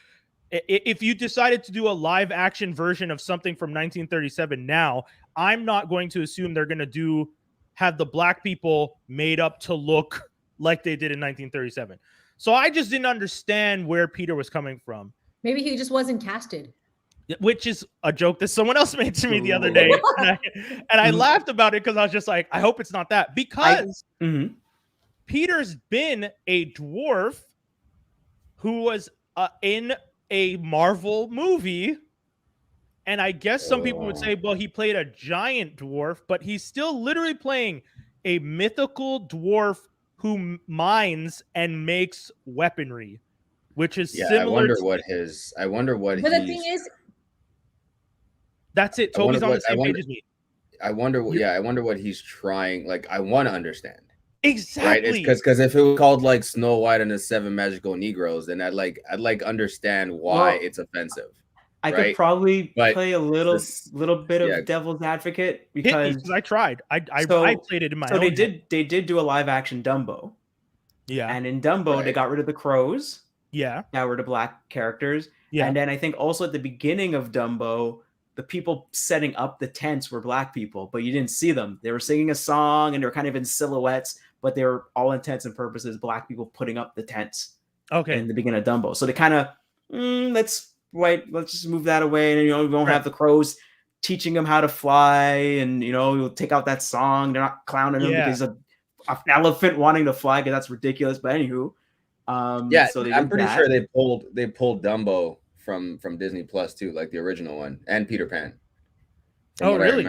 if you decided to do a live action version of something from 1937 now, I'm not going to assume they're going to have the black people made up to look like they did in 1937. So I just didn't understand where Peter was coming from. Maybe he just wasn't casted. Which is a joke that someone else made to me the other day. And I laughed about it because I was just like, I hope it's not that. Because Peter's been a dwarf who was in a Marvel movie. And I guess some people would say, well, he played a giant dwarf, but he's still literally playing a mythical dwarf who mines and makes weaponry, which is similar. I wonder what But the thing is, that's it. Toby's on the same page as me. I wonder what he's trying. Like, I want to understand. Exactly. Right? It's because if it was called like Snow White and the Seven Magical Negroes, then I'd understand why it's offensive. I could probably play a little bit of devil's advocate, because I tried. I played it in my own. So they did do a live action Dumbo. Yeah. And in Dumbo, they got rid of the crows. Yeah. Got rid of black characters. Yeah. And then I think also at the beginning of Dumbo, the people setting up the tents were black people, but you didn't see them. They were singing a song and they were kind of in silhouettes, but they were all intents and purposes black people putting up the tents. Okay. In the beginning of Dumbo. So they kind of, let's just move that away. And, we won't have the crows teaching them how to fly. And, you'll take out that song. They're not clowning them because of an elephant wanting to fly, because that's ridiculous. But anywho. So I'm pretty sure they pulled Dumbo from Disney Plus too, like the original one, and Peter Pan. Oh, really?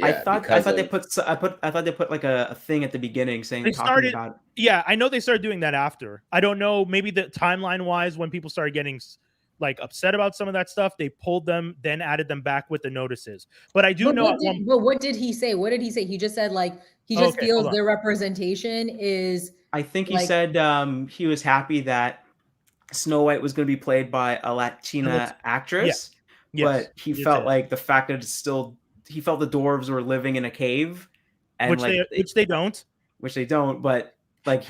I thought they put like a thing at the beginning saying talking about. Yeah, I know they started doing that after. I don't know, maybe the timeline wise, when people started getting like upset about some of that stuff, they pulled them, then added them back with the notices. But I do know. But what did he say? What did he say? He just said like he just feels their representation is. I think he said he was happy that Snow White was going to be played by a Latina actress, but he felt like the fact that he felt the dwarves were living in a cave, and which they don't, but like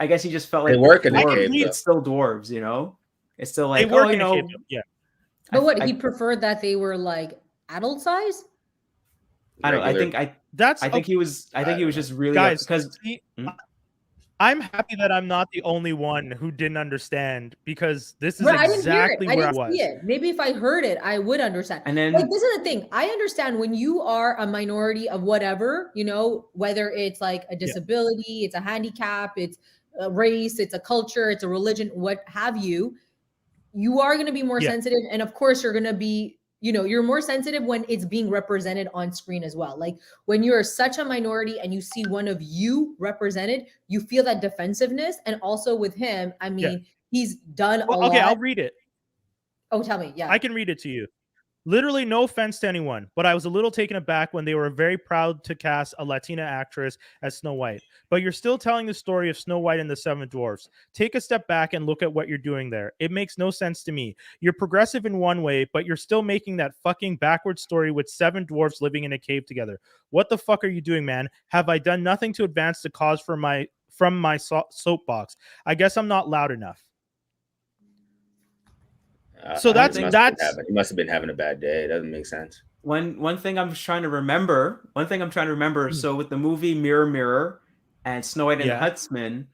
I guess he just felt like they work in a cave. It's still dwarves, It's still like they work in a cave, yeah. But he preferred that they were like adult size. I don't know. I think he was just really because. I'm happy that I'm not the only one who didn't understand, because this is exactly where I was. See it. Maybe if I heard it, I would understand. And then, like, this is the thing. I understand when you are a minority of whatever, whether it's like a disability, it's a handicap, it's a race, it's a culture, it's a religion, what have you. You are going to be more sensitive, and of course, you're going to be. You're more sensitive when it's being represented on screen as well. Like when you're such a minority and you see one of you represented, you feel that defensiveness. And also with him, I mean, he's done a lot. Okay, I'll read it. Oh, tell me. Yeah. I can read it to you. Literally, no offense to anyone, but I was a little taken aback when they were very proud to cast a Latina actress as Snow White. But you're still telling the story of Snow White and the Seven Dwarfs. Take a step back and look at what you're doing there. It makes no sense to me. You're progressive in one way, but you're still making that fucking backward story with 7 dwarfs living in a cave together. What the fuck are you doing, man? Have I done nothing to advance the cause from my soapbox? I guess I'm not loud enough. So he must have been having a bad day. It doesn't make sense. One thing I'm trying to remember. So with the movie Mirror Mirror and Snow White and the Huntsman,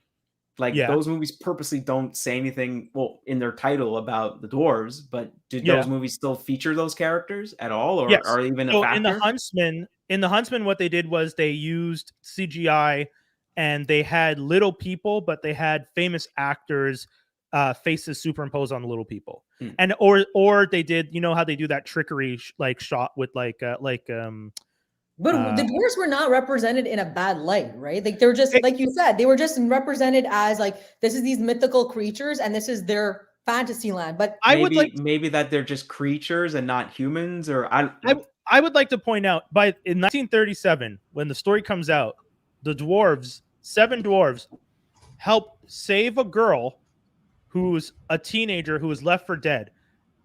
those movies purposely don't say anything in their title about the dwarves, but did those movies still feature those characters at all, or are they even a factor? In the Huntsman, what they did was they used CGI and they had little people, but they had famous actors faces superimposed on the little people. And or they did, you know how they do that trickery shot with but the dwarves were not represented in a bad light, right? Like they're just like you said, they were just represented as this is these mythical creatures and this is their fantasy land. But maybe that they're just creatures and not humans, or I would like to point out in 1937 when the story comes out, the dwarves, 7 dwarves, help save a girl who's a teenager who was left for dead,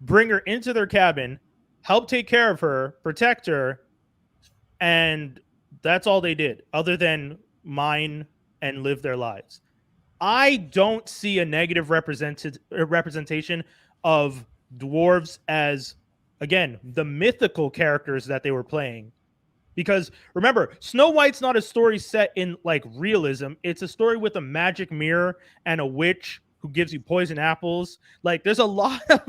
bring her into their cabin, help take care of her, protect her, and that's all they did other than mine and live their lives. I don't see a negative representation of dwarves as, again, the mythical characters that they were playing. Because remember, Snow White's not a story set in realism. It's a story with a magic mirror and a witch who gives you poison apples. There's a lot of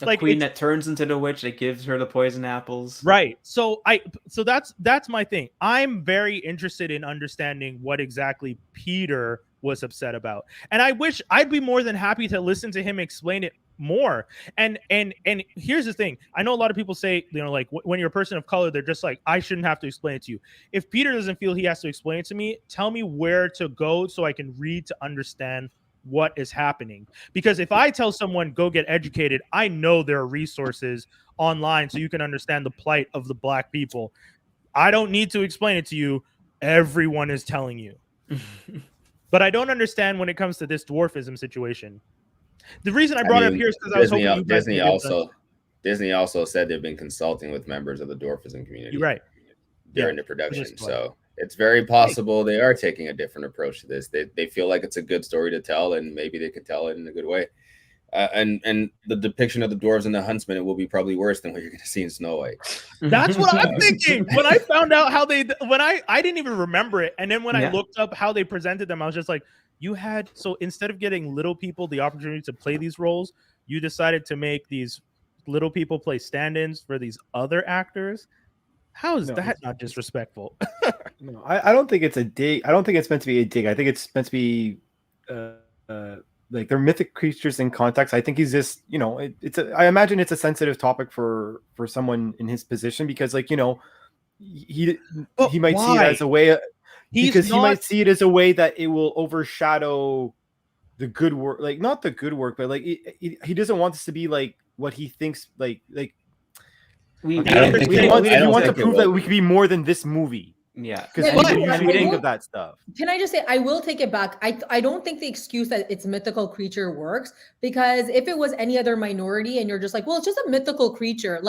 the queen that turns into the witch that gives her the poison apples. Right. So that's my thing. I'm very interested in understanding what exactly Peter was upset about. And I wish I'd be more than happy to listen to him explain it more. And here's the thing. I know a lot of people say, when you're a person of color, they're just I shouldn't have to explain it to you. If Peter doesn't feel he has to explain it to me, tell me where to go so I can read to understand what is happening. Because if I tell someone go get educated, I know there are resources online so you can understand the plight of the Black people. I don't need to explain it to you. Everyone is telling you. But I don't understand when it comes to this dwarfism situation. The reason I brought it up here is because I was hoping Disney also said they've been consulting with members of the dwarfism community. Right. During the production. So it's very possible they are taking a different approach to this. They feel like it's a good story to tell, and maybe they could tell it in a good way. And the depiction of the dwarves and the huntsman, it will be probably worse than what you're going to see in Snow White. That's what I'm thinking. When I found out how I didn't even remember it. And then when I looked up how they presented them, I was just like, so instead of getting little people the opportunity to play these roles, you decided to make these little people play stand-ins for these other actors. How is that not disrespectful? No, I don't think it's a dig. I don't think it's meant to be a dig. I think it's meant to be they're mythic creatures in context. I think he's just, I imagine it's a sensitive topic for someone in his position because he might see it as a way he might see it as a way that it will overshadow the good work, not the good work, but he doesn't want this to be what he thinks we want to prove that we could be more than this movie. Yeah, because we think of that stuff. Can I just say, I will take it back. I don't think the excuse that it's mythical creature works, because if it was any other minority and you're just well, it's just a mythical creature,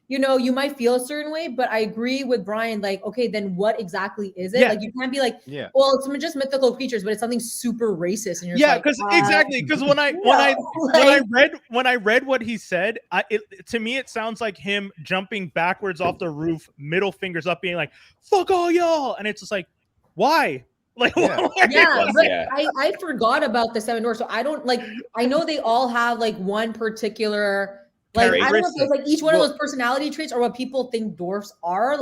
you might feel a certain way, but I agree with Brian. Okay, then what exactly is it? Yeah. You can't be well, it's just mythical creatures, but it's something super racist. And you're because exactly, because when I read what he said, to me it sounds like him jumping backwards off the roof, middle fingers up, being like, "Fuck all y'all," and it's just why? I forgot about the 7 dwarfs, so I don't I know they all have one particular. I don't know if it's each one of those personality traits or what people think dwarfs are.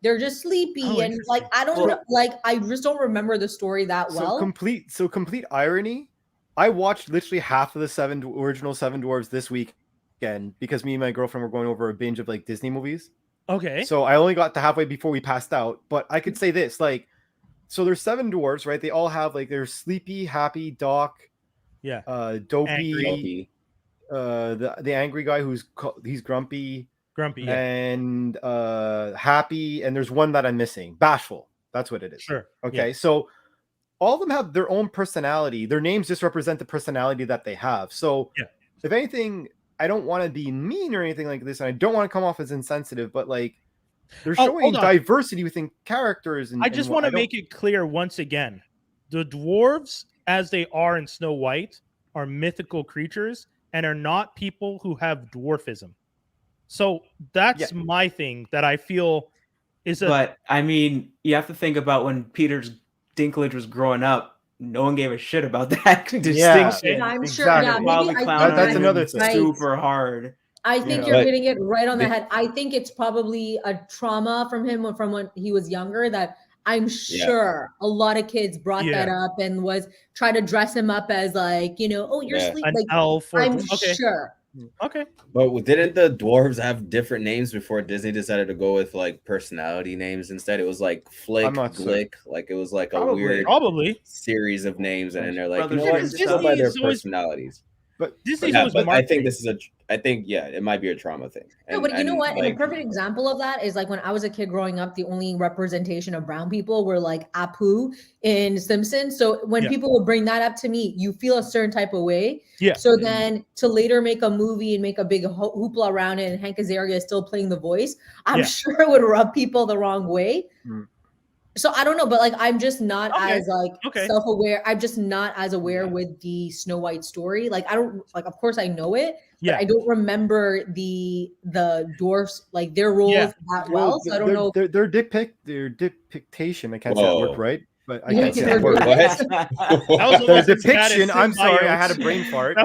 They're just sleepy and I don't know. I just don't remember the story that well. Complete irony. I watched literally half of the original 7 dwarves this weekend because me and my girlfriend were going over a binge of Disney movies. Okay. So I only got to halfway before we passed out, but I could say this so there's 7 dwarves, right? They all have they're sleepy, happy, Doc, dopey. Angry. The angry guy he's grumpy, Grumpy, and happy, and there's one that I'm missing. Bashful. That's what it is. Sure. Okay. So all of them have their own personality. Their names just represent the personality that they have. So if anything, I don't want to be mean or anything like this, and I don't want to come off as insensitive, but like they're showing diversity within characters. And I just want to make it clear once again, the dwarves, as they are in Snow White, are mythical creatures and are not people who have dwarfism. So that's my thing that I feel is But I mean, you have to think about when Dinklage was growing up, no one gave a shit about that distinction. I'm sure. Exactly. Yeah, maybe that's another thing. Super hard. I think you're hitting it right on the head. I think it's probably a trauma from him from when he was younger that I'm sure a lot of kids brought that up and was trying to dress him up as like, you know, oh, you're sleeping. Like, elf. I'm sure. Okay. But didn't the dwarves have different names before Disney decided to go with like personality names instead? It was like Flick, Glick, like it was like a weird series of names, and then they're like, you know what, just go by their personalities. But I think this is it might be a trauma thing. No, but you know what? Like, and a perfect example of that is like when I was a kid growing up, the only representation of brown people were like Apu in Simpsons. So when people would bring that up to me, you feel a certain type of way. Yeah. So then to later make a movie and make a big hoopla around it, and Hank Azaria is still playing the voice, I'm sure it would rub people the wrong way. So I don't know, but like I'm just not as like self-aware. I'm just not as aware with the Snow White story. Like I don't like. Of course, I know it, but I don't remember the dwarfs like their roles that well. So I don't know. Their depiction. I can't say that word right, but I can't say that word. Their depiction. I'm sorry, I had a brain fart.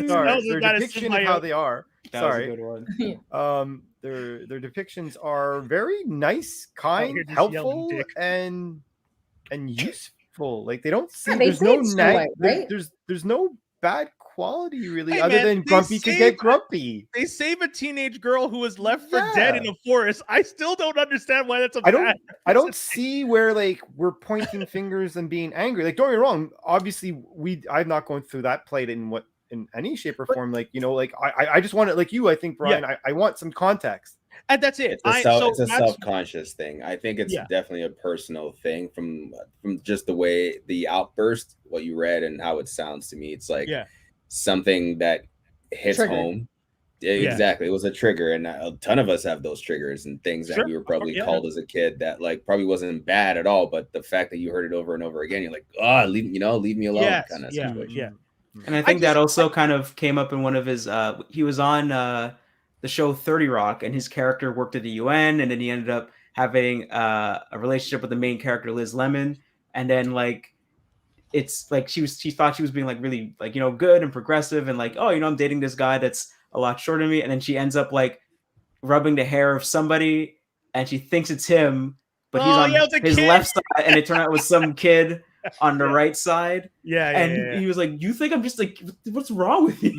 Sorry, their depiction of how they are. Sorry. Their depictions are very nice, kind, helpful, and useful. Like they don't see there's no bad quality really, other than Grumpy could get grumpy. They save a teenage girl who was left for dead in a forest. I still don't understand why that's I don't see where like we're pointing fingers and being angry. Like don't get me wrong, obviously I'm not going through that plight in any shape or form. Like, you know, like I just want it like you, I think, Brian, I want some context. And that's it. It's a self-conscious thing. I think it's definitely a personal thing from just the way the outburst, what you read and how it sounds to me. It's like something that hits home. Yeah, exactly. It was a trigger, and a ton of us have those triggers and things that we were probably called as a kid that like probably wasn't bad at all, but the fact that you heard it over and over again, you're like, leave me alone, kind of situation. And I think that also kind of came up in one of his he was on the show 30 Rock, and his character worked at the UN, and then he ended up having a relationship with the main character Liz Lemon, and then like it's like she thought she was being like really like, you know, good and progressive and like, oh, you know, I'm dating this guy that's a lot shorter than me, and then she ends up like rubbing the hair of somebody and she thinks it's him, but he's on his left side, and it turned out it was some kid on the right side. He was like, you think I'm just like, what's wrong with you?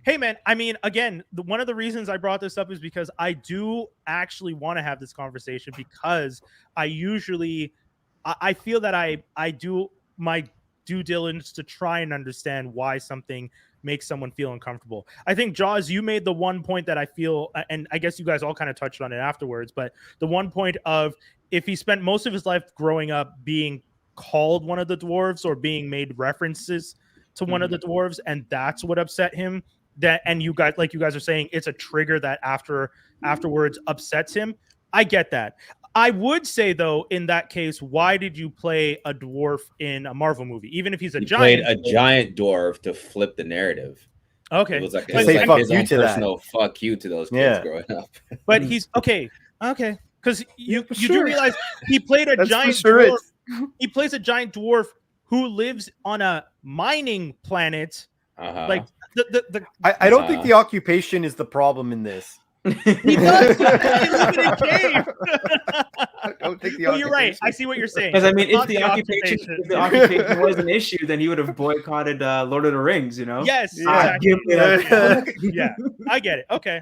Hey man, I mean, again, one of the reasons I brought this up is because I do actually want to have this conversation, because I feel that I do my due diligence to try and understand why something makes someone feel uncomfortable. I think, Jaws, you made the one point that I feel, and I guess you guys all kind of touched on it afterwards, but the one point of if he spent most of his life growing up being called one of the dwarves or being made references to one of the dwarves, and that's what upset him, and you guys, like you guys are saying, it's a trigger that afterwards upsets him. I get that. I would say, though, in that case, why did you play a dwarf in a Marvel movie? Even if he's a giant. Played a giant dwarf to flip the narrative. Okay. It was like his own personal fuck you to those kids growing up. But he's okay. Because you do realize he played a giant dwarf. He plays a giant dwarf who lives on a mining planet. Like I don't think the occupation is the problem in this. He does. He lives in a cave. I don't think the you're right. I see what you're saying. Because I mean, if the occupation was an issue, then he would have boycotted Lord of the Rings. You know? Yes. Exactly. Yeah, I get it. Okay.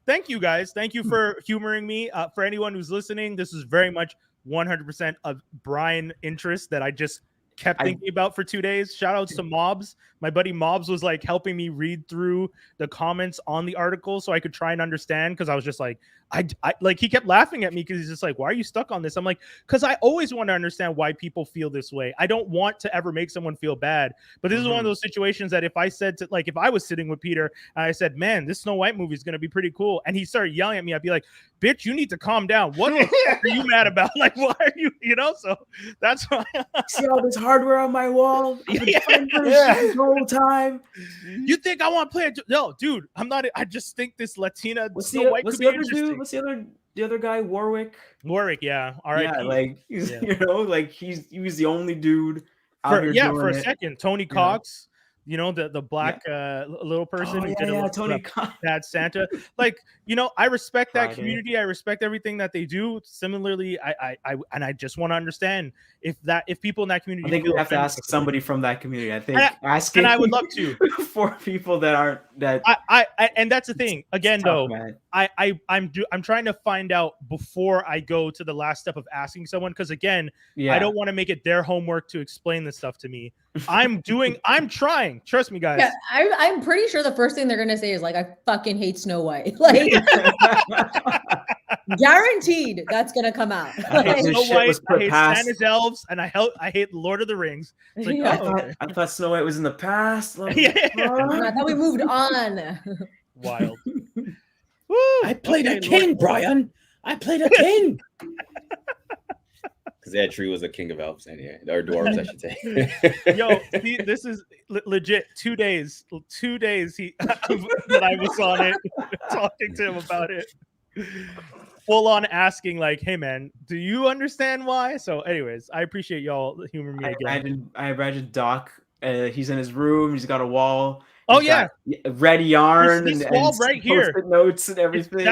Thank you guys. Thank you for humoring me. For anyone who's listening, this is very much 100% of Brian interest that I just kept thinking about for 2 days. Shout outs to Mobs. My buddy Mobs was like helping me read through the comments on the article so I could try and understand, because I was just like, I like, he kept laughing at me because he's just like, why are you stuck on this? I'm like, because I always want to understand why people feel this way. I don't want to ever make someone feel bad, but this is one of those situations that if I said to, like, if I was sitting with Peter and I said, man, this Snow White movie is going to be pretty cool, and he started yelling at me, I'd be like, bitch, you need to calm down. What the fuck are you mad about? Like, why are you, you know? So that's why. See all this hardware on my wall? I've been trying for this whole time. You think I want to play it? No, dude, I'm not. I just think this Latina Snow White what's could the be other interesting. dude? What's the other guy? Warwick, yeah. All right. Yeah, like he's, you know, like he was the only dude out here doing for a it. second. Tony Cox, you know, the black little person who did Tony Cox, Bad Santa. Like, you know, I respect that community. I respect everything that they do. Similarly, I just want to understand if people in that community. I think we have to ask somebody from that community. I think asking, and I would love to, for people that aren't that. I and that's the thing. Again, tough, though, man. I'm trying to find out before I go to the last step of asking someone, because again, I don't want to make it their homework to explain this stuff to me. I'm trying. Trust me, guys. Yeah, I'm pretty sure the first thing they're gonna say is like, I fucking hate Snow White. Like, guaranteed that's gonna come out. I hate Snow White, I hate Santa's elves, and I hate Lord of the Rings. It's like, I thought Snow White was in the past. Like, I thought we moved on. Wild. Woo, I played a king, Brian. I played a king. Because that tree was a king of elves, anyway, or dwarves, I should say. Yo, this is legit 2 days. 2 days that I was on it, talking to him about it. Full on asking, like, hey man, do you understand why? So, anyways, I appreciate y'all humoring me again. I imagine Doc. He's in his room. He's got a wall. Oh yeah, red yarn this wall right here, notes and everything.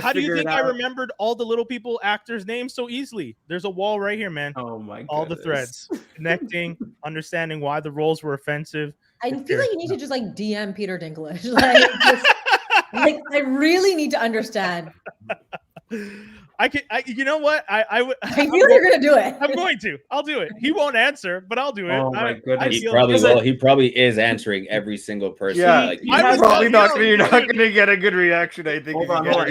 How do you think I remembered all the little people actors' names so easily? There's a wall right here, man. Oh my god! All the threads connecting, understanding why the roles were offensive. I feel like you need to just like DM Peter Dinklage. Like I really need to understand. You know what? I feel you're gonna do it. I'm going to. I'll do it. He won't answer, but I'll do it. Oh my goodness! He probably will. He probably is answering every single person. Yeah, like, probably not. You're not going to get a good reaction. I think. Hold on.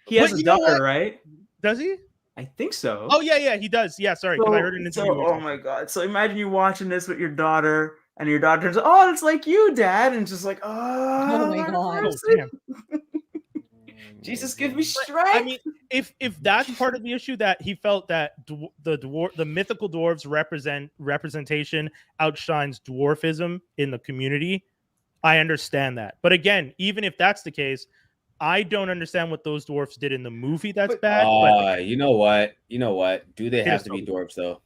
He has a daughter, right? Does he? I think so. Oh yeah, he does. Yeah, sorry, because I heard an interview. Oh my god! So imagine you watching this with your daughter, and your daughter turns, "Oh, it's like you, Dad," and just like, "Oh my god!" Oh, damn. Jesus, give me strength. I mean, if that's part of the issue, that he felt that the mythical dwarves representation outshines dwarfism in the community, I understand that. But again, even if that's the case, I don't understand what those dwarfs did in the movie. That's bad. But you know what? Do they have to be dwarfs though?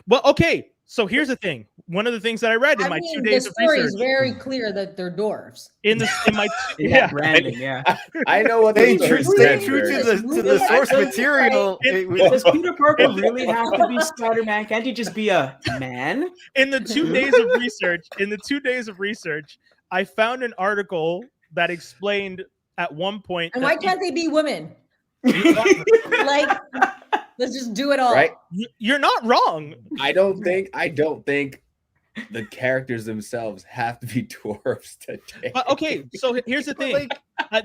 Well, okay. So here's the thing. One of the things that I read in my 2 days of research, the story is very clear that they're dwarves. In my branding, I know what they stay true to the source material. Does Peter Parker really have to be Spider-Man? Can't he just be a man? In the 2 days of research, I found an article that explained at one point. And why can't they be women? Like, let's just do it all. Right? You're not wrong. I don't think the characters themselves have to be dwarves today. Okay, so here's the thing.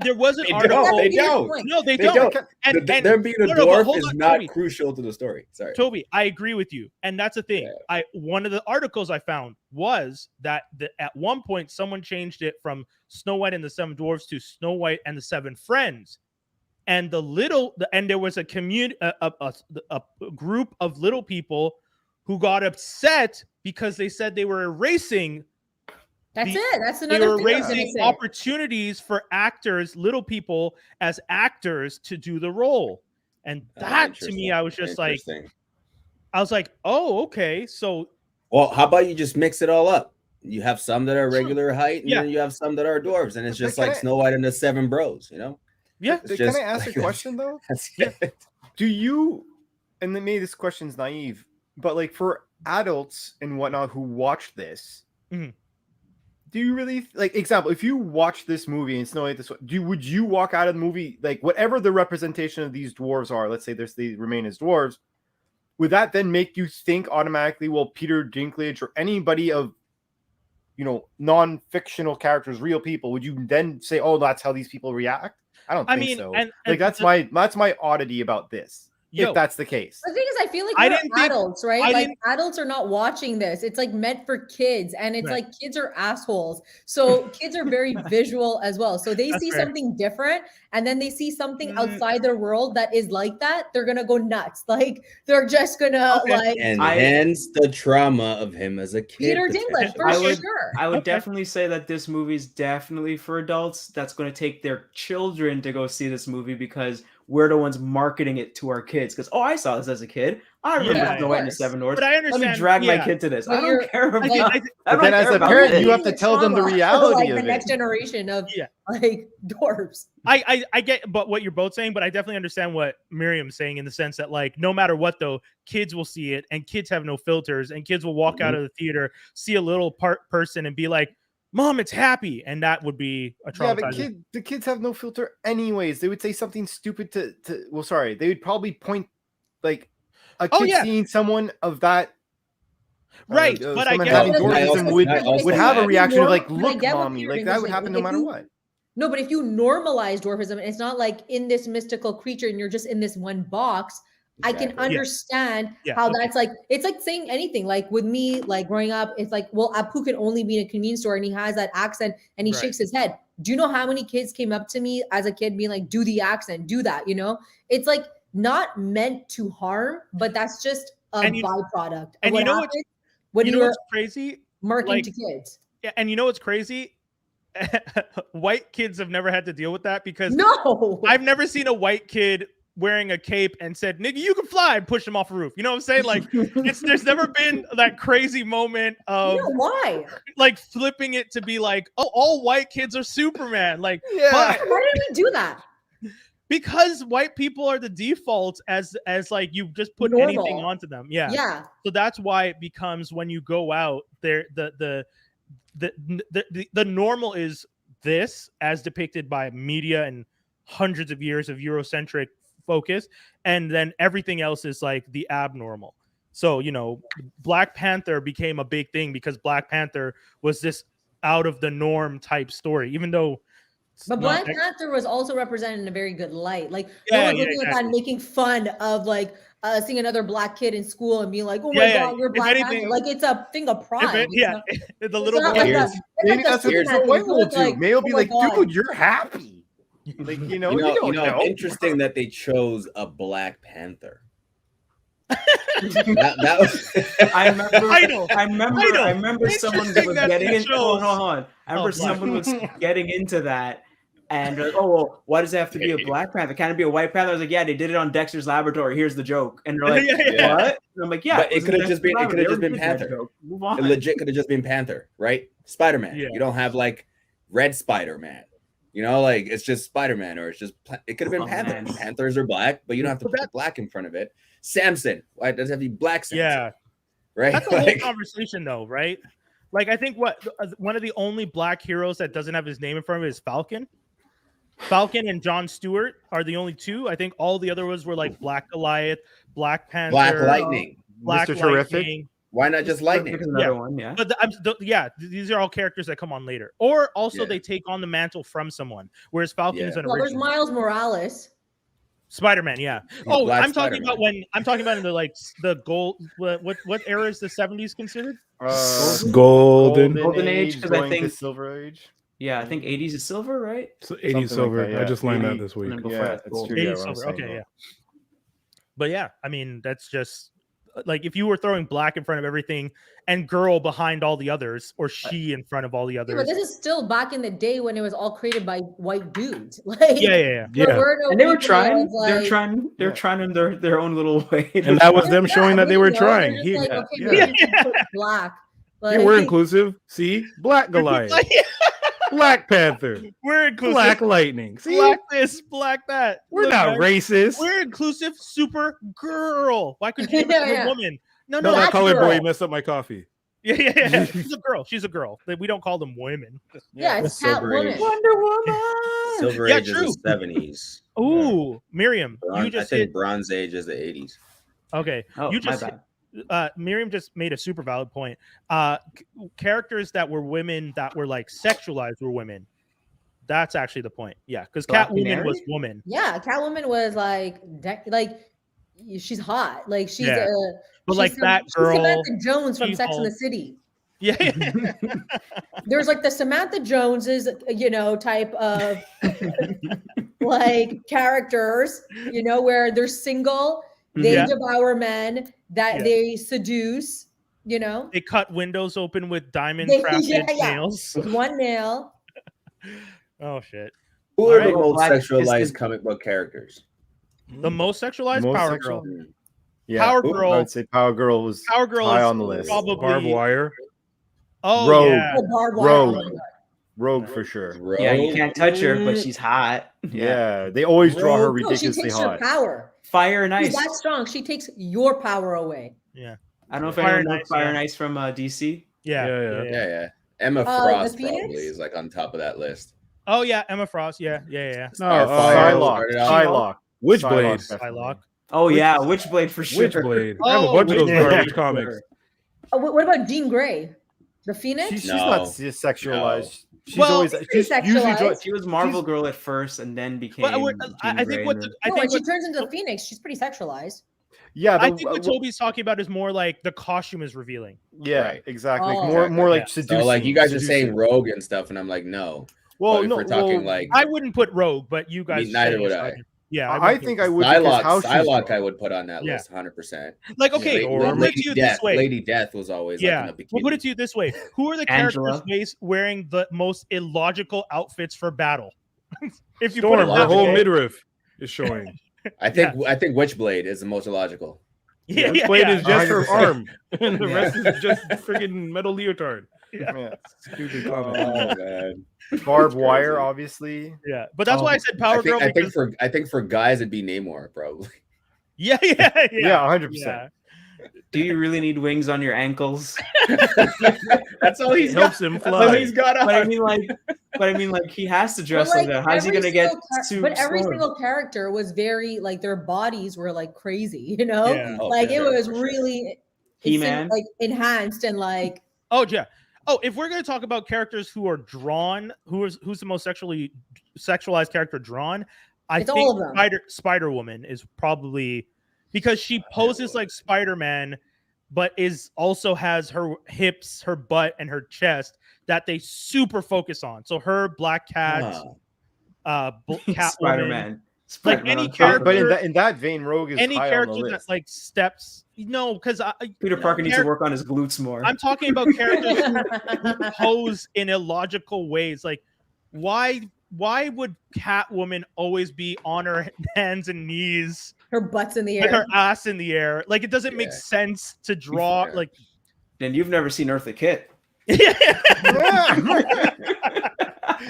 There was an article. They don't. No, they don't. And them being a dwarf is not crucial to the story. Sorry, Toby, I agree with you, and that's the thing. Yeah. One of the articles I found was that at one point someone changed it from Snow White and the Seven Dwarfs to Snow White and the Seven Friends. And there was a community, a group of little people who got upset because they said they were erasing. That's another. They were erasing opportunities for actors, little people, as actors to do the role, and that to me, I was just like, oh, okay, so. Well, how about you just mix it all up? You have some that are regular height, and then you have some that are dwarves, and it's just like Snow White and the Seven Bros, you know? Yeah. Can I ask a question though? Do you, and maybe this question's naive, but like for adults and whatnot who watch this, do you really like, example, if you watch this movie and Snow White this way, would you walk out of the movie like whatever the representation of these dwarves are, let's say they remain as dwarves, would that then make you think automatically, well, Peter Dinklage or anybody of, you know, non-fictional characters, real people, would you then say, oh, that's how these people react? I don't think so. And like that's my oddity about this. If that's the case. The thing is, I feel like we're adults, right? Like adults are not watching this. It's like meant for kids, and it's like kids are assholes. So kids are very visual as well. So they see something different, and then they see something outside their world that is like that. They're gonna go nuts. Like they're just gonna and hence the trauma of him as a kid. Peter Dinklage, for sure. I would definitely say that this movie is definitely for adults. That's going to take their children to go see this movie because we're the ones marketing it to our kids. Because I saw this as a kid. I remember Snow White and the Seven Dwarfs. But I understand. Let me drag my kid to this. I don't care about. But then, as a parent, you have to tell them the reality of the next generation of like dwarves. I get, but what you're both saying, but I definitely understand what Miriam's saying in the sense that, like, no matter what, though, kids will see it, and kids have no filters, and kids will walk out of the theater, see a little person, and be like, Mom, it's happy, and that would be a traumatizing. Yeah, but the kids have no filter anyways. They would say something stupid to well, sorry, they would probably point like a kid seeing someone of that. Right, but I guess would have a reaction of like, look, mommy, like that would happen no matter what. No, but if you normalize dwarfism, it's not like in this mystical creature and you're just in this one box. Exactly. I can understand how that's like, it's like saying anything. Like with me, like growing up, it's like, well, Apu can only be in a convenience store and he has that accent and he shakes his head. Do you know how many kids came up to me as a kid being like, do the accent, do that, you know? It's like not meant to harm, but that's just a byproduct. And you know what's crazy? Marketing to kids. Yeah, and you know what's crazy? White kids have never had to deal with that because I've never seen a white kid wearing a cape and said, nigga, you can fly, and push him off a roof. You know what I'm saying? Like, there's never been that crazy moment of why? Like flipping it to be like, oh, all white kids are Superman. Like, why did we do that? Because white people are the default as like you just put anything onto them. Yeah. So that's why it becomes when you go out there, the normal is this as depicted by media and hundreds of years of Eurocentric focus, and then everything else is like the abnormal. So, you know, Black Panther became a big thing because Black Panther was this out of the norm type story, even though but Black Panther was also represented in a very good light. Like no one looking at that and making fun of like seeing another black kid in school and being like, oh my god, you're Black Panther. Like it's a thing of pride. The little maybe that's what white will do. May will be like, dude, you're happy. Like, you know, interesting that they chose a Black Panther. that was I remember someone was getting into I remember someone was getting into that and like, oh well, why does it have to be a Black Panther? Can it be a White Panther? I was like, yeah, they did it on Dexter's Laboratory. Here's the joke. And they're like, what? And I'm like, yeah, but it could have just been Panther. It legit could have just been Panther, right? Spider-Man. You don't have like Red Spider-Man. You know, like it's just Spider-Man, or it's just it could have been Panther. Man. Panthers are black, but you don't have to put black in front of it. Samson, why does it have to be Black Samson? Yeah, right. That's a whole conversation, though, right? Like I think one of the only black heroes that doesn't have his name in front of it is Falcon. Falcon and Jon Stewart are the only two. I think all the other ones were like Black Goliath, Black Panther, Black Lightning, Black Mr. Terrific. Why not just Lightning? Another one, But these are all characters that come on later, or also they take on the mantle from someone. Whereas Falcon is an original. There's Miles Morales, Spider-Man. I'm talking about in the like the gold. What era is the 70s considered? Golden age, because I think Silver Age. Yeah, I think 80s is silver, right? So 80s silver. Like I just learned that this week. Yeah, that's true. 80s silver. Okay, But yeah, I mean that's just. Like if you were throwing black in front of everything and girl behind all the others, or she in front of all the others. But this is still back in the day when it was all created by white dudes. Like yeah. And they were trying. They're trying in their own little way. And that was them showing that they were trying. Black. We're inclusive. See, Black Goliath. Black Panther. We're inclusive. Black Lightning. See? Black this, black that. We're not racist. We're inclusive. Super girl. Why couldn't you be a woman? No. That color boy messed up my coffee. Yeah. She's a girl. We don't call them women. Yeah, it's Catwoman. Wonder Woman. Silver Age is the 70s. Ooh, Miriam. I think Bronze Age is the 80s. Okay, Oh, you my just bad. Miriam just made a super valid point. Characters that were women that were like sexualized were women. That's actually the point. Yeah, because Black Catwoman Canary? was woman. Yeah, Catwoman was like she's hot. Like she's Yeah. But she's like that girl, she's Samantha Jones from Sex and She-Hulk. the City. Yeah, There's like the Samantha Joneses, type of like characters, where they're single, they Yeah. devour men that Yeah. they seduce, they cut windows open with diamond They- crafted yeah. nails. with one nail. Oh shit! Who are the Alright. most Black sexualized Piston. comic book characters? The most sexualized Most Power sexual? Girl. Yeah, Power I Girl. would say Power Girl was Power Girl high is on the list. probably Barbed wire. Oh Rogue. yeah. Oh, barbed wire. Rogue. Oh my God. Rogue for sure. Yeah, you Rogue? can't touch her, but she's hot. Yeah, they always draw her Rogue. No, she ridiculously takes hot. your power. Fire and She's Ice. that strong. She takes your power away. Yeah. I don't know if Fire anyone and knows Ice, Fire yeah. and Ice from DC. Yeah. Yeah. Yeah. Emma The Frost Phoenix? probably is like on top of that list. Oh yeah, Emma Frost. Yeah. No, Starfire Psylocke. started out- Psylocke. Witchblade. Psylocke, definitely. Psylocke. Oh yeah, Witchblade for sure. Witchblade. I have a Oh, bunch of those Witchblade. garbage comics. Oh, what about Jean Grey? The Phoenix? She's No. not sexualized. She's Well, always she's she's pretty usually sexualized. She was Marvel Girl at first, and then became. But Jean I Grey think what in the, the- I No, think when she what, turns into the Phoenix, she's pretty sexualized. yeah. I think what Toby's talking about is more like the costume is revealing. yeah, Right. exactly. Oh. More like Yeah. seducing. So like you guys are saying seducing. Rogue and stuff, and I'm like, no. Well, But if no, we're talking well, like I wouldn't put Rogue, but you guys. neither said would you I. started. Yeah, I wouldn't think put- I would because how she's Psylocke I would put on that Yeah. list 100%. like okay. Yeah, We'll or put it to you this way. Lady Death was always Yeah, like in a bikini. we'll put it to you this way: who are the Angela. characters wearing the most illogical outfits for battle? If you Storm, put it the that whole way. midriff is showing. I think Witchblade is the most illogical. Yeah, Witchblade is just her 100%. arm, and the rest is just friggin' metal leotard. Yeah. Stupid Oh comic. man. Barbed wire, obviously. Yeah, but that's why I said Power Girl. I think because, I think for guys it'd be Namor probably. yeah, Yeah, 100%. Do you really need wings on your ankles? That's all It he's helps got. him That's all fly. he's got on. But I mean, like he has to dress like that. How's he every gonna get single to? But every Storm? single character was very like their bodies were like crazy, you know? Yeah. Oh, Like for it sure, was for sure. really He-Man? like enhanced and like Oh yeah. Oh, if we're gonna talk about characters who are drawn, who's the most sexualized character drawn? I It's think all of them. Spider Woman is probably because she poses like Spider-Man, but is also has her hips, her butt, and her chest that they super focus on. So her Black Cat, Catwoman, Spider-Man. Like Spider-Man any on top. character- But in that vein, Rogue is any high on the character that list. like steps. No, because Peter Parker needs to work on his glutes more. I'm talking about characters who pose in illogical ways. Like, why would Catwoman always be on her hands and knees her butts in the with her air. ass in the air? Like, it doesn't make Yeah. sense to draw. Yeah. Like, Then you've never seen Earthly Kit.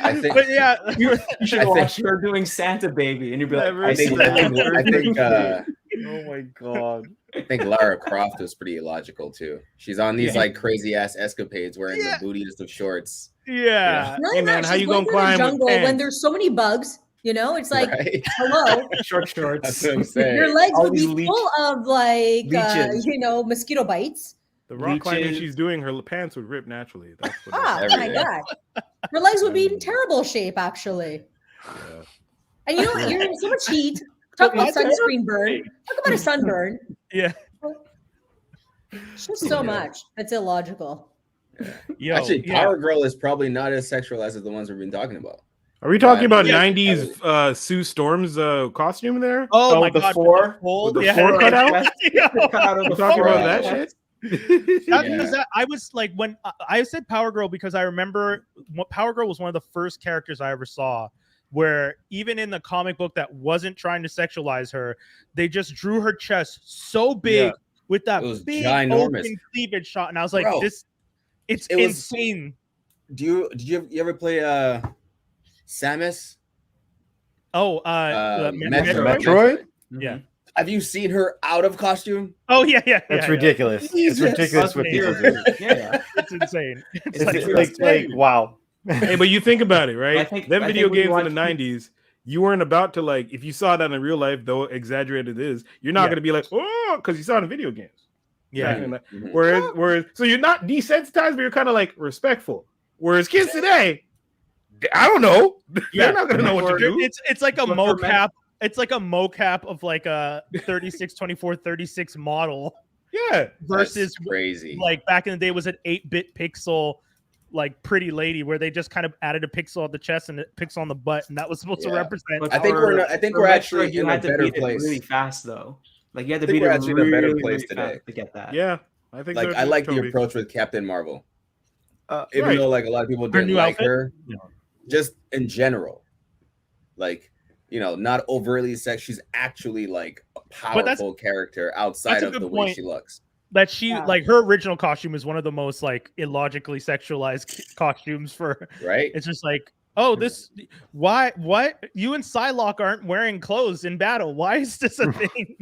I think but yeah, You should I think- watch her doing Santa Baby, and you'd be like, Never I think seen oh my god. I think Lara Croft was pretty illogical too. She's on these Yeah. like crazy ass escapades wearing Yeah. the bootiest of shorts. yeah. Really Hey, man, not. how She's you gonna going through the climb with jungle when pants? there's so many bugs? You know, it's like right? hello. short That's shorts. what I'm saying. Your legs All would be these leech- full of like leeches. mosquito bites. The rock climbing Leeches. she's doing, her pants would rip naturally. That's what Ah, Every my day. god. Her legs would be in terrible shape actually. Yeah. And you know, you're in so much heat. Talk about sunscreen burn. Talk about a sunburn. Yeah. It's just so much. That's illogical. Yo, Actually, yeah. Power Girl is probably not as sexualized as the ones we've been talking about. Are we talking about Yeah. 90s Sue Storm's costume there? Oh, Oh, my the god, four? with the fold, With the yeah. four cut out? Yo. Cut out of We're the talking four. about that shit? Because that I was like when I said Power Girl because I remember Power Girl was one of the first characters I ever saw where even in the comic book that wasn't trying to sexualize her, they just drew her chest so big Yeah. with that It was big ginormous. open cleavage shot, and I was like, Bro, it's it was- insane. Did you ever play Samus? Oh, Metroid? Yeah. Have you seen her out of costume? Oh yeah, yeah. That's yeah, ridiculous. It's Jesus. ridiculous what people do. Yeah. It's insane. It's It's like, like wow. Hey, but you think about it, right? I think Them video when you games watch- in the 90s, you weren't about to like, if you saw that in real life, though exaggerated it is, you're not going to be like, oh, because you saw it in video games. Yeah. Whereas, so you're not desensitized, but you're kind of like respectful. Whereas kids today, I don't know. They're not going to know what to do. It's like a mocap. It's like a mocap of like a 36 model. Yeah. Versus That's crazy. Like back in the day was an 8-bit pixel like pretty lady where they just kind of added a pixel on the chest and a pixel on the butt, and that was supposed to represent. I think we're actually in a better place. Really fast though. Like you had to beat it actually in a better place really today to get that. Yeah, I think. Like I like the approach with Captain Marvel, even though like a lot of people didn't like her, just in general. Like not overtly sex. She's actually like a powerful character outside of the way she looks. That she like her original costume is one of the most like illogically sexualized costumes for. Right. It's just like, oh, this what you and Psylocke aren't wearing clothes in battle. Why is this a thing?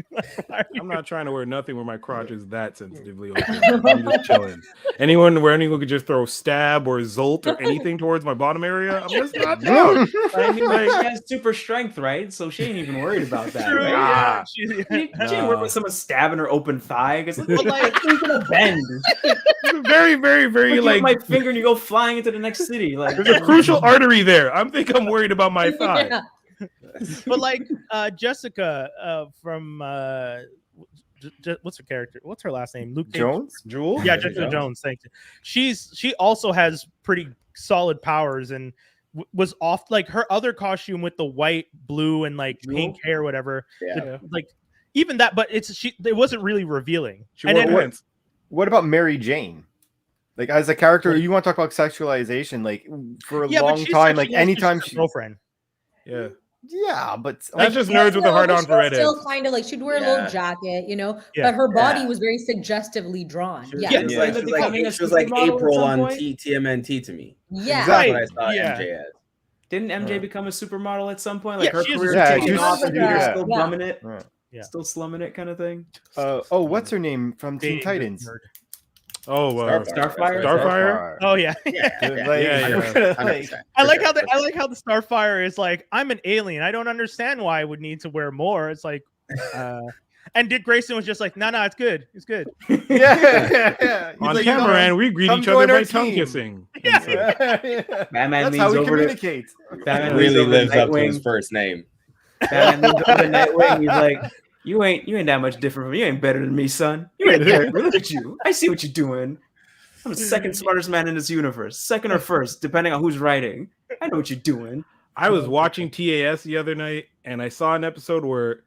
I'm not trying to wear nothing where my crotch is that sensitively open. I'm just chilling. Anyone could just throw stab or zolt or anything towards my bottom area, I'm just not down. I mean, like, she has super strength, right? So she ain't even worried about that. True, right? She ain't worried with someone stabbing her open thigh because like she's gonna bend. Very, very, very like my finger and you go flying into the next city. Like there's a crucial artery there. I'm worried about my thigh. Yeah. But like Jessica from what's her character? What's her last name? Luke Jones? Jewel? Yeah, Jessica Jones. Thank you. She also has pretty solid powers and was off like her other costume with the white, blue, and like pink hair, whatever. Yeah. Like even that, but it wasn't really revealing. What about Mary Jane? Like as a character, you want to talk about sexualization? Like for a long time, like anytime she girlfriend. Yeah, but that's just nerds with a hard on for redheads. Still kind of like she'd wear a little jacket, but her body was very suggestively drawn. She was like April on TMNT to me. Yeah, exactly what I saw MJ as. Didn't MJ become a supermodel at some point? Like her career taking off and still bumming it, still slumming it, kind of thing. What's her name from Teen Titans? Oh, Starfire. Oh yeah. I like how the Starfire is like, I'm an alien. I don't understand why I would need to wear more. It's like, and Dick Grayson was just like, no, it's good. It's good. Yeah. On camera, and we greet each other by tongue kissing. Batman That's how we communicate. Batman really lives up to his first name. Batman leans over to Nightwing. He's like, You ain't that much different from me. You ain't better than me, son. You ain't better. Look at you. I see what you're doing. I'm the second smartest man in this universe. Second or first, depending on who's writing. I know what you're doing. I was watching TAS the other night, and I saw an episode where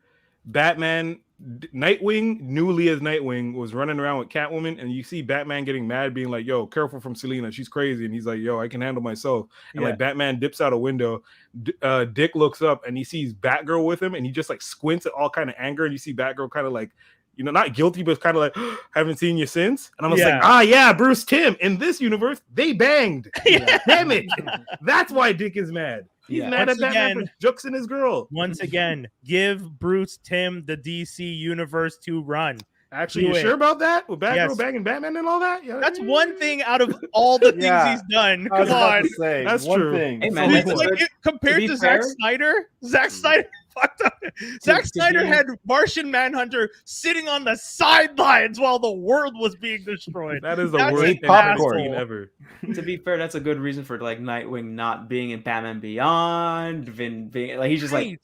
Nightwing, newly as Nightwing, was running around with Catwoman, and you see Batman getting mad, being like, yo, careful from Selena, she's crazy. And he's like, yo, I can handle myself. And like Batman dips out a window. Dick looks up and he sees Batgirl with him, and he just like squints at all kind of anger, and you see Batgirl kind of like, not guilty, but kind of like, haven't seen you since. And I was like, Bruce Timm. In this universe, they banged. Damn it. That's why Dick is mad. He's mad at Batman for juxing his girl. Once again, give Bruce Timm the DC universe to run. Actually, you sure about that? With Batgirl banging Batman and all that? Yeah. That's one thing out of all the things he's done. Come on. That's one true. Thing. Hey, man, compared to Zack Snyder, Zack Snyder fucked up. Zack Snyder had Martian Manhunter sitting on the sidelines while the world was being destroyed. That is the worst popcorn ever. To be fair, that's a good reason for like Nightwing not being in Batman Beyond. Being like he's just like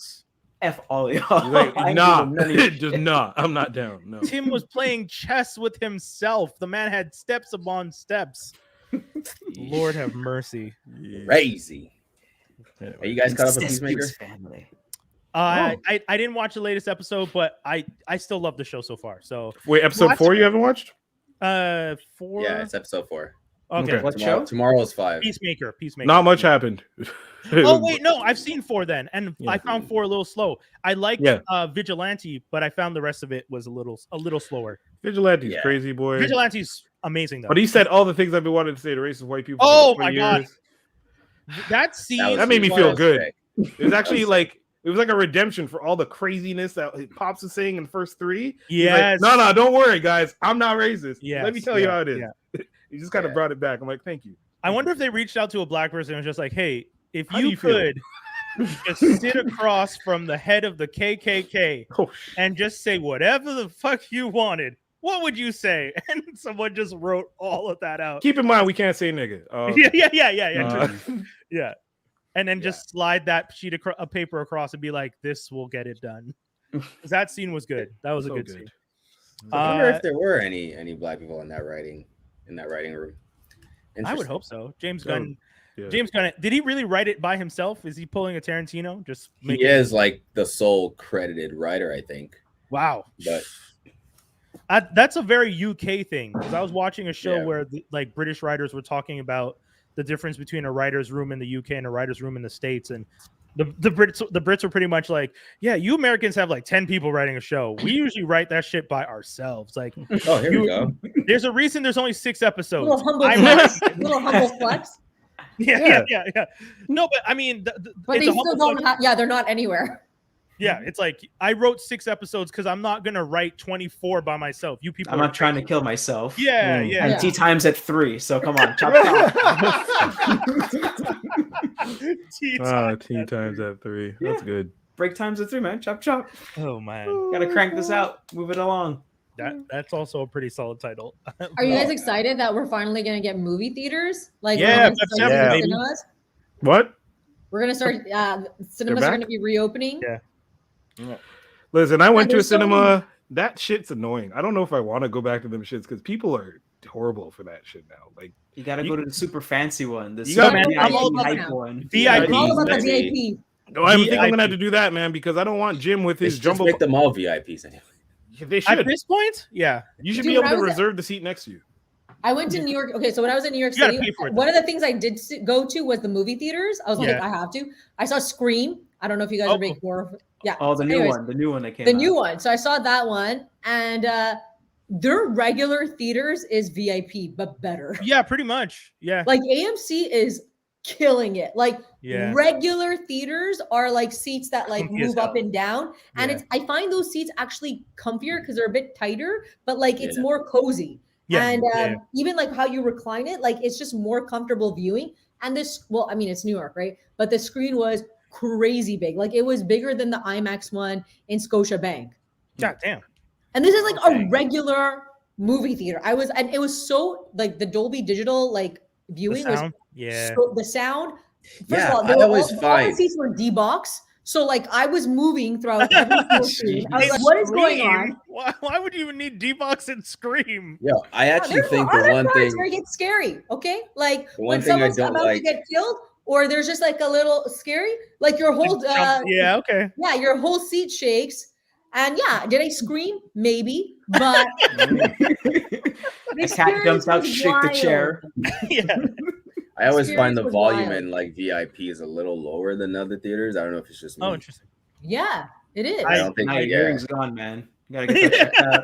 F all y'all. Like, nah, just nah. I'm not down. No. Tim was playing chess with himself. The man had steps upon steps. Lord have mercy. Crazy. Are you guys caught up with Peacemaker? Family. I didn't watch the latest episode, but I still love the show so far. So wait, episode 4 you haven't watched? 4. Yeah, it's episode 4. Okay. What show? Tomorrow's 5. Peacemaker. Not much happened. Oh wait, no, I've seen 4 then, and I found 4 a little slow. I liked Vigilante, but I found the rest of it was a little slower. Vigilante's crazy, boy. Vigilante's amazing though. But he said all the things I've been wanting to say to racist white people. Oh my god, that scene that made me feel good. It was actually like it was like a redemption for all the craziness that Pops was saying in the first 3. Yes. Like, no, don't worry, guys. I'm not racist. Yes. Let me tell you how it is. He just kind of brought it back. I'm like, thank you. I wonder if they reached out to a black person and was just like, hey, if you could just sit across from the head of the KKK and just say whatever the fuck you wanted, what would you say? And someone just wrote all of that out. Keep in mind, we can't say nigga. Yeah. And then just slide that sheet of paper across and be like, "This will get it done." That scene was good. That was a good scene. I wonder if there were any black people in that writing room. I would hope so. James Gunn. Yeah. James Gunn. Did he really write it by himself? Is he pulling a Tarantino? He is like the sole credited writer, I think. Wow. But that's a very UK thing, because I was watching a show where like British writers were talking about the difference between a writer's room in the UK and a writer's room in the States, and the Brits are pretty much like, yeah, you Americans have like 10 people writing a show. We usually write that shit by ourselves. Like, oh, here we go. There's a reason there's only 6 episodes. Little humble flex. Yeah. No, but I mean, but they still don't have. Yeah, they're not anywhere. Yeah, it's like I wrote 6 episodes because I'm not gonna write 24 by myself. You people, I'm not trying to kill myself. Yeah. And tea time's at 3, so come on, chop. Tea times at 3. That's good. Break times at 3, man. Chop. Oh man, gotta crank this out. Move it along. That's also a pretty solid title. Are you guys excited that we're finally gonna get movie theaters? Like, cinemas? What? We're gonna start. Cinemas are gonna be reopening. Yeah. Listen, I went to a cinema. That shit's annoying. I don't know if I want to go back to them shits because people are horrible for that shit now. Like, you gotta go to the super fancy one. The I'm all about VIP one. VIP. I'm all about the VIP. No, I think I'm gonna have to do that, man, because I don't want Jim with his jumbo. Make them all VIPs anyway. They should. At this point, yeah, you should be able to reserve the seat next to you. I went to New York. Okay, so when I was in New York City, one of the things I did go to was the movie theaters. I was like, I have to. I saw Scream. I don't know if you guys are big horror. Yeah. Oh, the new one that came. The new one. So I saw that one, and their regular theaters is VIP, but better. Yeah, pretty much. Yeah. Like AMC is killing it. Like regular theaters are like seats that like move up and down, and I find those seats actually comfier because they're a bit tighter, but like it's more cozy. Yeah. And even like how you recline it, like it's just more comfortable viewing. And this, well, I mean, it's New York, right? But the screen was crazy big. Like it was bigger than the IMAX one in Scotiabank. God damn. And this is like a regular movie theater. And it was so like the Dolby Digital like viewing was the sound. First of all, all the seats were D-box. So like I was moving throughout every screen. I was like, what is going on? Why would you even need D-box and Scream? Yo, I actually think the one thing where it gets scary, okay? Like when someone's about to get killed, or there's just like a little scary, like your whole your whole seat shakes. And did I scream? Maybe, but the cat jumps out, shake the chair. I always find the volume in like VIP is a little lower than other theaters. I don't know if it's just me. Oh, interesting. Yeah, it is. I don't think my hearing's gone, man. You gotta get that checked out.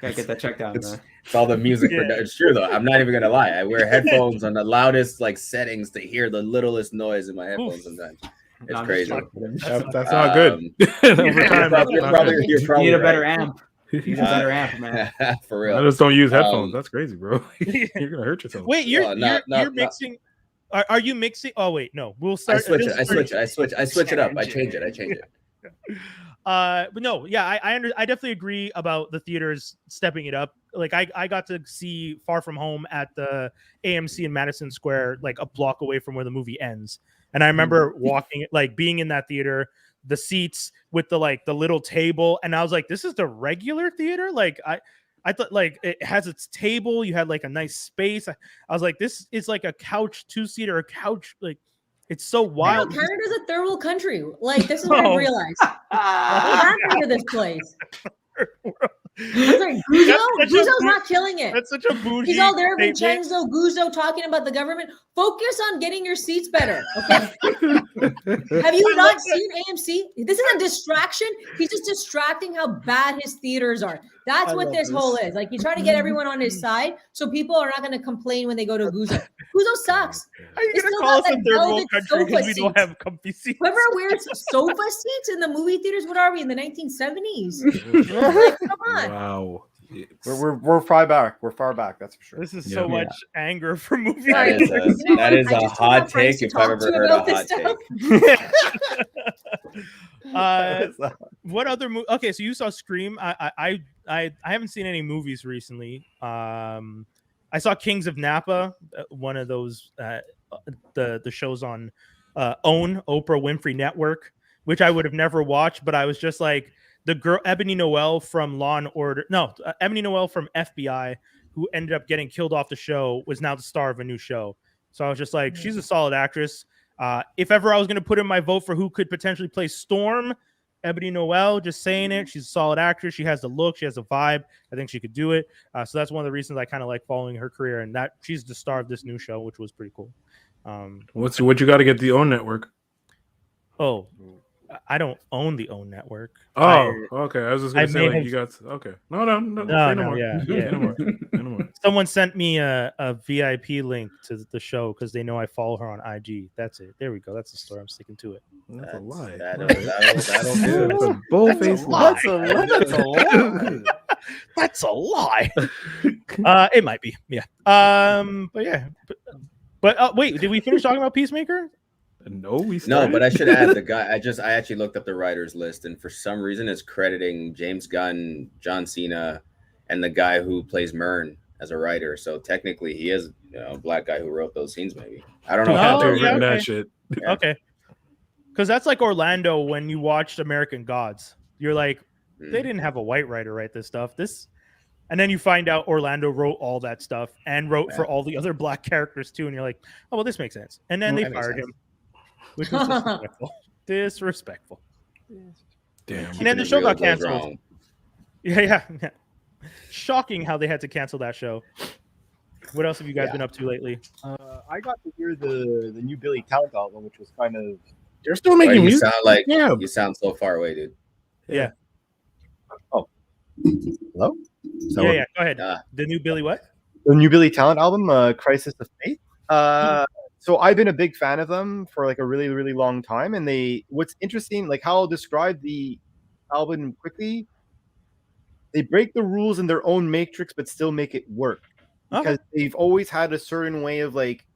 Gotta get that checked out, man. It's all the music. It's true though. I'm not even gonna lie. I wear headphones on the loudest like settings to hear the littlest noise in my headphones sometimes. It's crazy. That's not good. You need a better amp. You need a better amp, man. For real. I just don't use headphones. That's crazy, bro. You're gonna hurt yourself. Wait, you're mixing. Are you mixing? Oh wait, no. We'll start. I switch it up. I change it. But no, I definitely agree about the theaters stepping it up. Like I got to see Far From Home at the AMC in Madison Square, like a block away from where the movie ends. And I remember walking, like being in that theater, the seats with the little table, and I was like, "This is the regular theater." Like I thought, like it has its table. You had like a nice space. I was like, "This is like a couch 2-seater, a couch." Like it's so wild. Canada's a third world country. Like this is what I realized. What happened to this place? Guzzo's not killing it. That's such a bougie. He's all there, Vincenzo Guzzo, talking about the government. Focus on getting your seats better, okay? Have you not seen AMC? This is a distraction. He's just distracting how bad his theaters are. That's what this whole is. Like he's trying to get everyone on his side, so people are not going to complain when they go to Guzzo. Guzzo sucks. Are you going to call us a third world country because we don't have comfy seats? Whoever wears sofa seats in the movie theaters, what are we in the 1970s? Like, come on. Wow. We're far back. We're far back. That's for sure. This is so much anger for movie. That is a hot take if I've ever heard a hot take. What other movie? Okay, so you saw Scream. I haven't seen any movies recently. I saw Kings of Napa, one of those the shows on OWN, Oprah Winfrey Network, which I would have never watched, but I was just like, the girl Ebony Noel from Law and Order, Ebony Noel from FBI, who ended up getting killed off the show, was now the star of a new show. So I was just like, she's a solid actress. If ever I was going to put in my vote for who could potentially play Storm, Ebony Noel, just saying it. She's a solid actress. She has the look. She has the vibe. I think she could do it. So that's one of the reasons I kind of like following her career, and that she's the star of this new show, which was pretty cool. What you got to get the OWN network? Oh, I don't own the OWN network. Oh, okay. I was just gonna say like you got okay. No more. Yeah. No more. Someone sent me a VIP link to the show because they know I follow her on IG. That's it. There we go. That's the story. I'm sticking to it. That's a lie. That'll do. That's a bullface lie. That's a lie. It might be. Yeah. But yeah. But wait, did we finish talking about Peacemaker? No, but I should add the guy. I actually looked up the writers list, and for some reason, it's crediting James Gunn, John Cena, and the guy who plays Myrn as a writer. So technically, he is a black guy who wrote those scenes. Maybe I don't know how they've written that shit. Yeah. Okay, because that's like Orlando when you watched American Gods. You're like, they didn't have a white writer write this stuff. And then you find out Orlando wrote all that stuff and wrote for all the other black characters too. And you're like, oh well, this makes sense. And then they fired him. Which was disrespectful. Damn. And then the show got canceled. Yeah. Shocking how they had to cancel that show. What else have you guys been up to lately? I got to hear the new Billy Talent album, which was kind of. They're still making music. Sound like you sound so far away, dude. Yeah. Oh. Hello. So, yeah. Go ahead. The new Billy what? The new Billy Talent album, Crisis of Faith. So I've been a big fan of them for like a really, really long time. And what's interesting, like how I'll describe the album quickly, they break the rules in their own matrix, but still make it work. Because they've always had a certain way of like,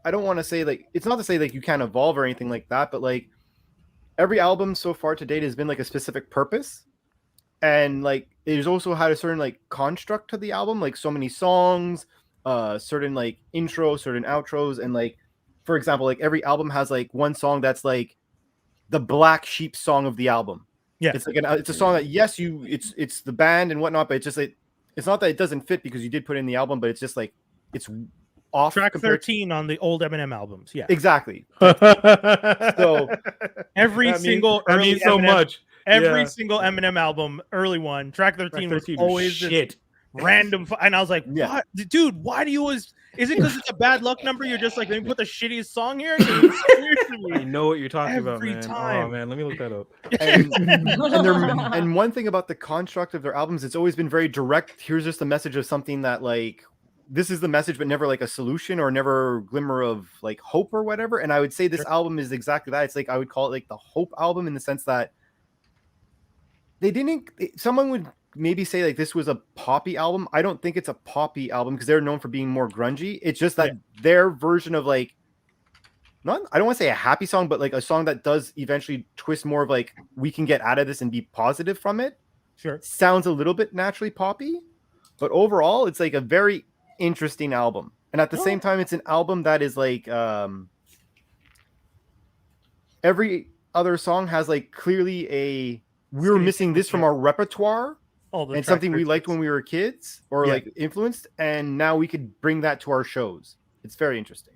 I don't want to say like, it's not to say like you can't evolve or anything like that, but like every album so far to date has been like a specific purpose. And like, there's also had a certain like construct to the album, like so many songs, certain like intros, certain outros, and like for example, like every album has like one song that's like the black sheep song of the album. Yeah, it's like it's a song that it's the band and whatnot, but it's just like it's not that it doesn't fit because you did put it in the album, but it's just like it's off. Track 13 on the old Eminem albums. Yeah, exactly. So every single early so Eminem, much. Every single Eminem album, early one, track 13 was always shit. Random, and I was like, "What, dude? Why do you always? Is it because it's a bad luck number? You're just like, let me put the shittiest song here." I know what you're talking about, man. Time. Oh man, let me look that up. And one thing about the construct of their albums, it's always been very direct. Here's just a message of something that like this is the message, but never like a solution or never glimmer of like hope or whatever. And I would say this album is exactly that. It's like I would call it like the hope album in the sense that they didn't. Someone would maybe say like this was a poppy album. I don't think it's a poppy album because they're known for being more grungy. It's just that their version of like, I don't want to say a happy song, but like a song that does eventually twist more of like, we can get out of this and be positive from it. Sure. Sounds a little bit naturally poppy, but overall it's like a very interesting album. And at the same time, it's an album that is like, every other song has like clearly we were missing this from our repertoire. And something we liked when we were kids or like influenced, and now we could bring that to our shows. It's very interesting.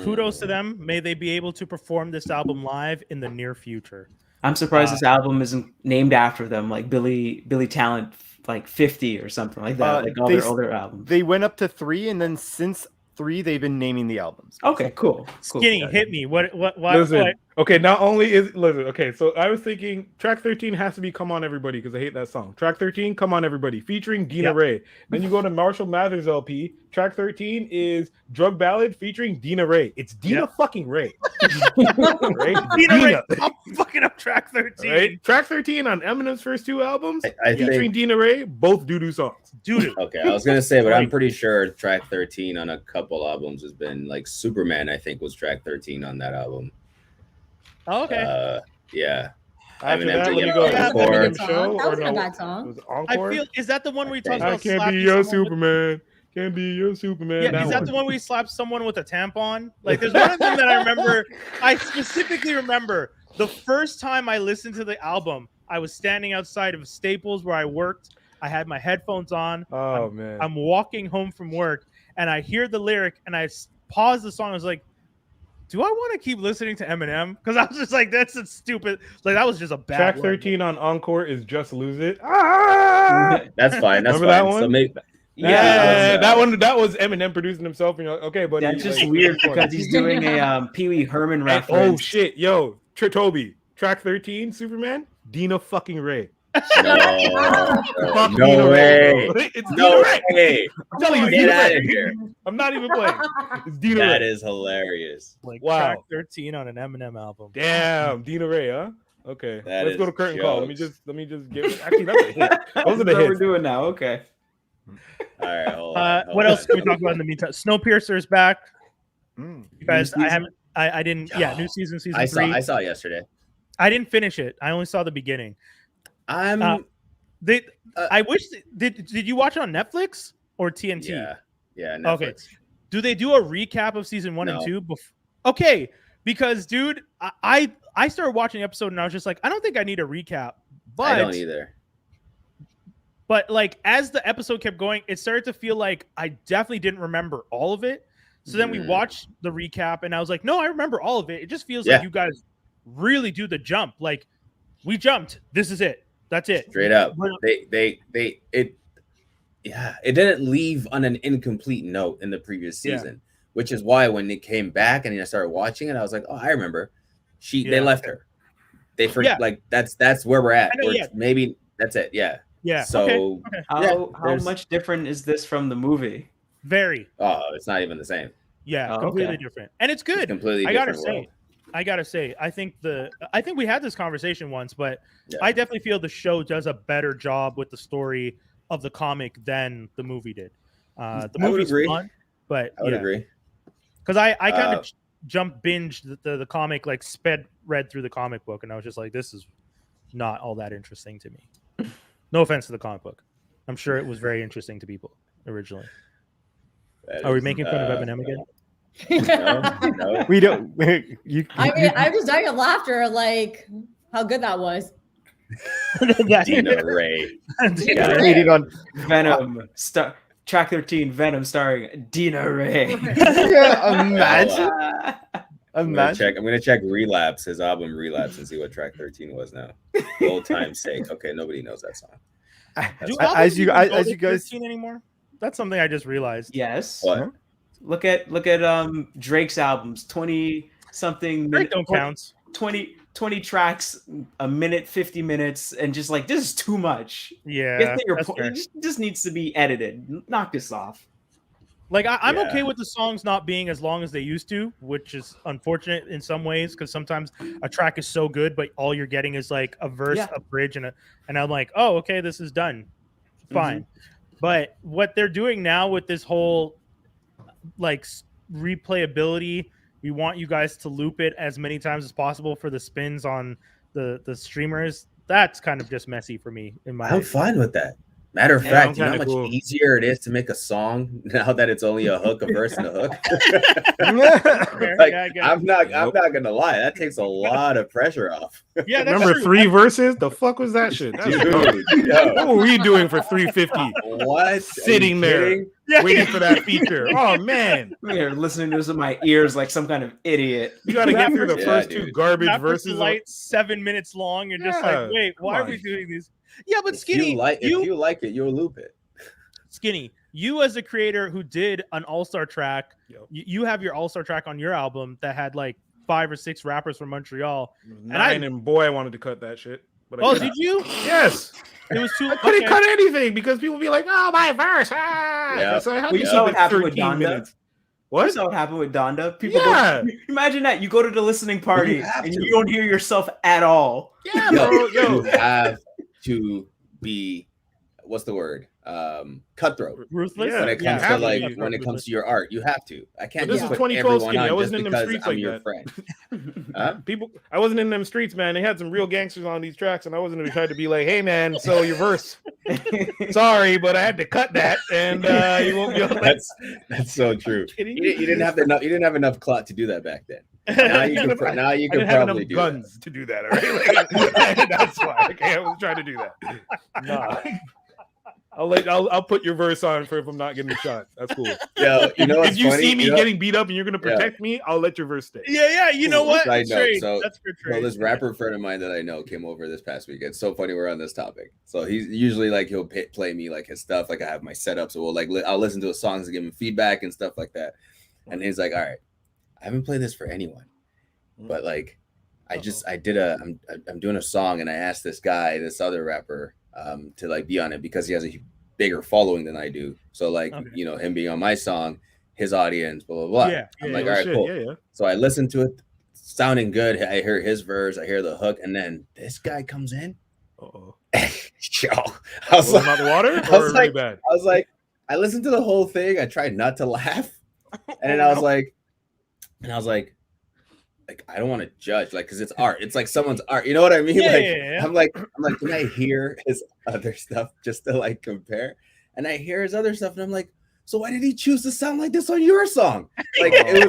Kudos to them. May they be able to perform this album live in the near future. I'm surprised this album isn't named after them, like Billy Talent, like 50 or something like that. Like all their older albums. They went up to 3, and then since 3, they've been naming the albums. Okay, cool. Skinny, hit me. What? Listen, Okay, not only is listen. Okay, so I was thinking track 13 has to be "Come On Everybody" because I hate that song. Track 13, "Come On Everybody," featuring Dina Ray. Then you go to Marshall Mathers LP. Track 13 is "Drug Ballad" featuring Dina Ray. It's Dina fucking Ray. Right? Dina Ray. I'm fucking up track 13. Right? Track 13 on Eminem's first 2 albums, I featuring think Dina Ray, both doo-doo songs. Doo-doo. Okay, I was gonna say, but I'm pretty sure track 13 on a couple albums has been like Superman. I think was track 13 on that album. Oh, okay. Yeah. After that, let me go. Eminem song. That wasn't a bad song. I feel is that the one where he talks about I can't be your Superman. Can't be your Superman. Yeah, is that the one where he slaps someone with a tampon? Like, there's one of them that I remember. I specifically remember the first time I listened to the album. I was standing outside of Staples where I worked. I had my headphones on. Oh man! I'm walking home from work, and I hear the lyric, and I pause the song. I was like, do I want to keep listening to Eminem? Because I was just like, that's a stupid. Like, that was just a bad. Track 13 on Encore is "Just Lose It." Ah! That's fine. That's Remember fine. that one? So maybe, that was Eminem producing himself. And you're like, okay, buddy. That's just weird because he's doing a Pee Wee Herman reference. Oh shit, yo, Toby. Track 13, Superman, Dina fucking Ray. No way. It's No Dina Ray. way. I'm telling you, Get Dina out Ray. of here. I'm not even playing. It's Dina Ray. That is hilarious. Like, wow. track 13 on an Eminem album. Damn, Dina Ray, huh? Okay, let's go to curtain call. Let me just give. Actually, that's a hit. Those are the hits we're doing now. Okay. All right. Hold on. What else can we talk about in the meantime? Snowpiercer is back. You guys, I didn't. Yeah, new season 3. I saw it yesterday. I didn't finish it. I only saw the beginning. I wish. Did you watch it on Netflix or TNT? Yeah. Netflix. Okay. Do they do a recap of season 1 and 2? Okay, because dude, I started watching the episode and I was just like, I don't think I need a recap. But I don't either. But like as the episode kept going, it started to feel like I definitely didn't remember all of it. So then we watched the recap and I was like, no, I remember all of it. It just feels like you guys really do the jump. Like, we jumped. This is it. That's it. Straight up. It didn't leave on an incomplete note in the previous season, which is why when it came back and I started watching it, I was like, oh, I remember. They left her. They forget like that's where we're at. Maybe that's it. Yeah. Yeah. So how much different is this from the movie? Very. Oh, it's not even the same. Yeah, completely different. And it's good. It's completely different. I gotta say, I think we had this conversation once, but I definitely feel the show does a better job with the story of the comic than the movie did. The movie's fun, but I would agree. Because I kind of binged the comic, like read through the comic book, and I was just like, this is not all that interesting to me. No offense to the comic book. I'm sure it was very interesting to people originally. Are we making fun of Eminem again? No. We don't. I'm just dying of laughter, like how good that was. Dina Ray. On Venom. Track 13, Venom starring Dina Ray. Imagine. I'm gonna check Relapse, his album Relapse, and see what track 13 was now. Old time's sake. Okay, nobody knows that song. As you guys anymore? That's something I just realized. Yes. What? Look at Drake's albums, 20 something. Drake don't count. 20 tracks, a minute, 50 minutes, and just like, this is too much. Yeah. It just needs to be edited. Knock this off. Like, I'm okay with the songs not being as long as they used to, which is unfortunate in some ways, because sometimes a track is so good, but all you're getting is like a verse, a bridge, and I'm like, oh, okay, this is done. Fine. But what they're doing now with this whole like replayability, we want you guys to loop it as many times as possible for the spins on the streamers. That's kind of just messy for me. I'm fine with that. Matter of fact, you know how much easier it is to make a song now that it's only a hook, a verse, and a hook. I'm not gonna lie, that takes a lot of pressure off. Yeah, that's remember true. 3 verses? The fuck was that shit? Dude, what were we doing for 350? What? Sitting there waiting for that feature. Oh man, you're listening to this in my ears like some kind of idiot. You got to get through the first 2 garbage verses. Light 7 minutes long. You're just like, wait, why are we doing these? Yeah, but Skinny, if you like it, you'll loop it. Skinny, you as a creator who did an all-star track, you have your all-star track on your album that had like 5 or 6 rappers from Montreal. And boy, I wanted to cut that shit. But did you? Yes. It was too. I couldn't cut anything because people be like, "Oh, my verse." So how do you saw what happened with 13 Donda? minutes? What? You saw what happened with Donda? People imagine that you go to the listening party and you don't hear yourself at all. Yeah, bro. You have to be, what's the word? Cutthroat. Ruthless. When it comes to like when it comes to your art, you have to. I can't just put everyone on just because I'm your friend. People, I wasn't in them streets, man. They had some real gangsters on these tracks, and I wasn't trying to be like, "Hey, man, so your verse." Sorry, but I had to cut that, and you won't be able to. That's so true. You didn't have enough. You didn't have enough clout to do that back then. Now you can probably do guns that. to do that. All right? Like, that's why. Okay, I was trying to do that. Nah. I'll put your verse on for if I'm not getting shot. That's cool. Yeah, you know, if you see me getting beat up and you're gonna protect me, I'll let your verse stay. Yeah. You know what? That's good trade. So this rapper friend of mine that I know came over this past weekend. It's so funny we're on this topic. So he's usually like he'll play me like his stuff. Like I have my setup, so I'll listen to his songs and give him feedback and stuff like that. And he's like, "All right, I haven't played this for anyone, but like I'm doing a song and I asked this other rapper to like be on it because he has a bigger following than I do. So like, you know, him being on my song, his audience, blah, blah, blah. I'm like, all right, cool. Yeah. So I listened to it, sounding good. I hear his verse, I hear the hook, and then this guy comes in. Yo, I was like, out the water? I was like, I listened to the whole thing. I tried not to laugh. And then I was like, I don't want to judge, like, because it's art. It's like someone's art. You know what I mean? I'm like, can I hear his other stuff just to like compare? And I hear his other stuff, and I'm like, so why did he choose to sound like this on your song? Like it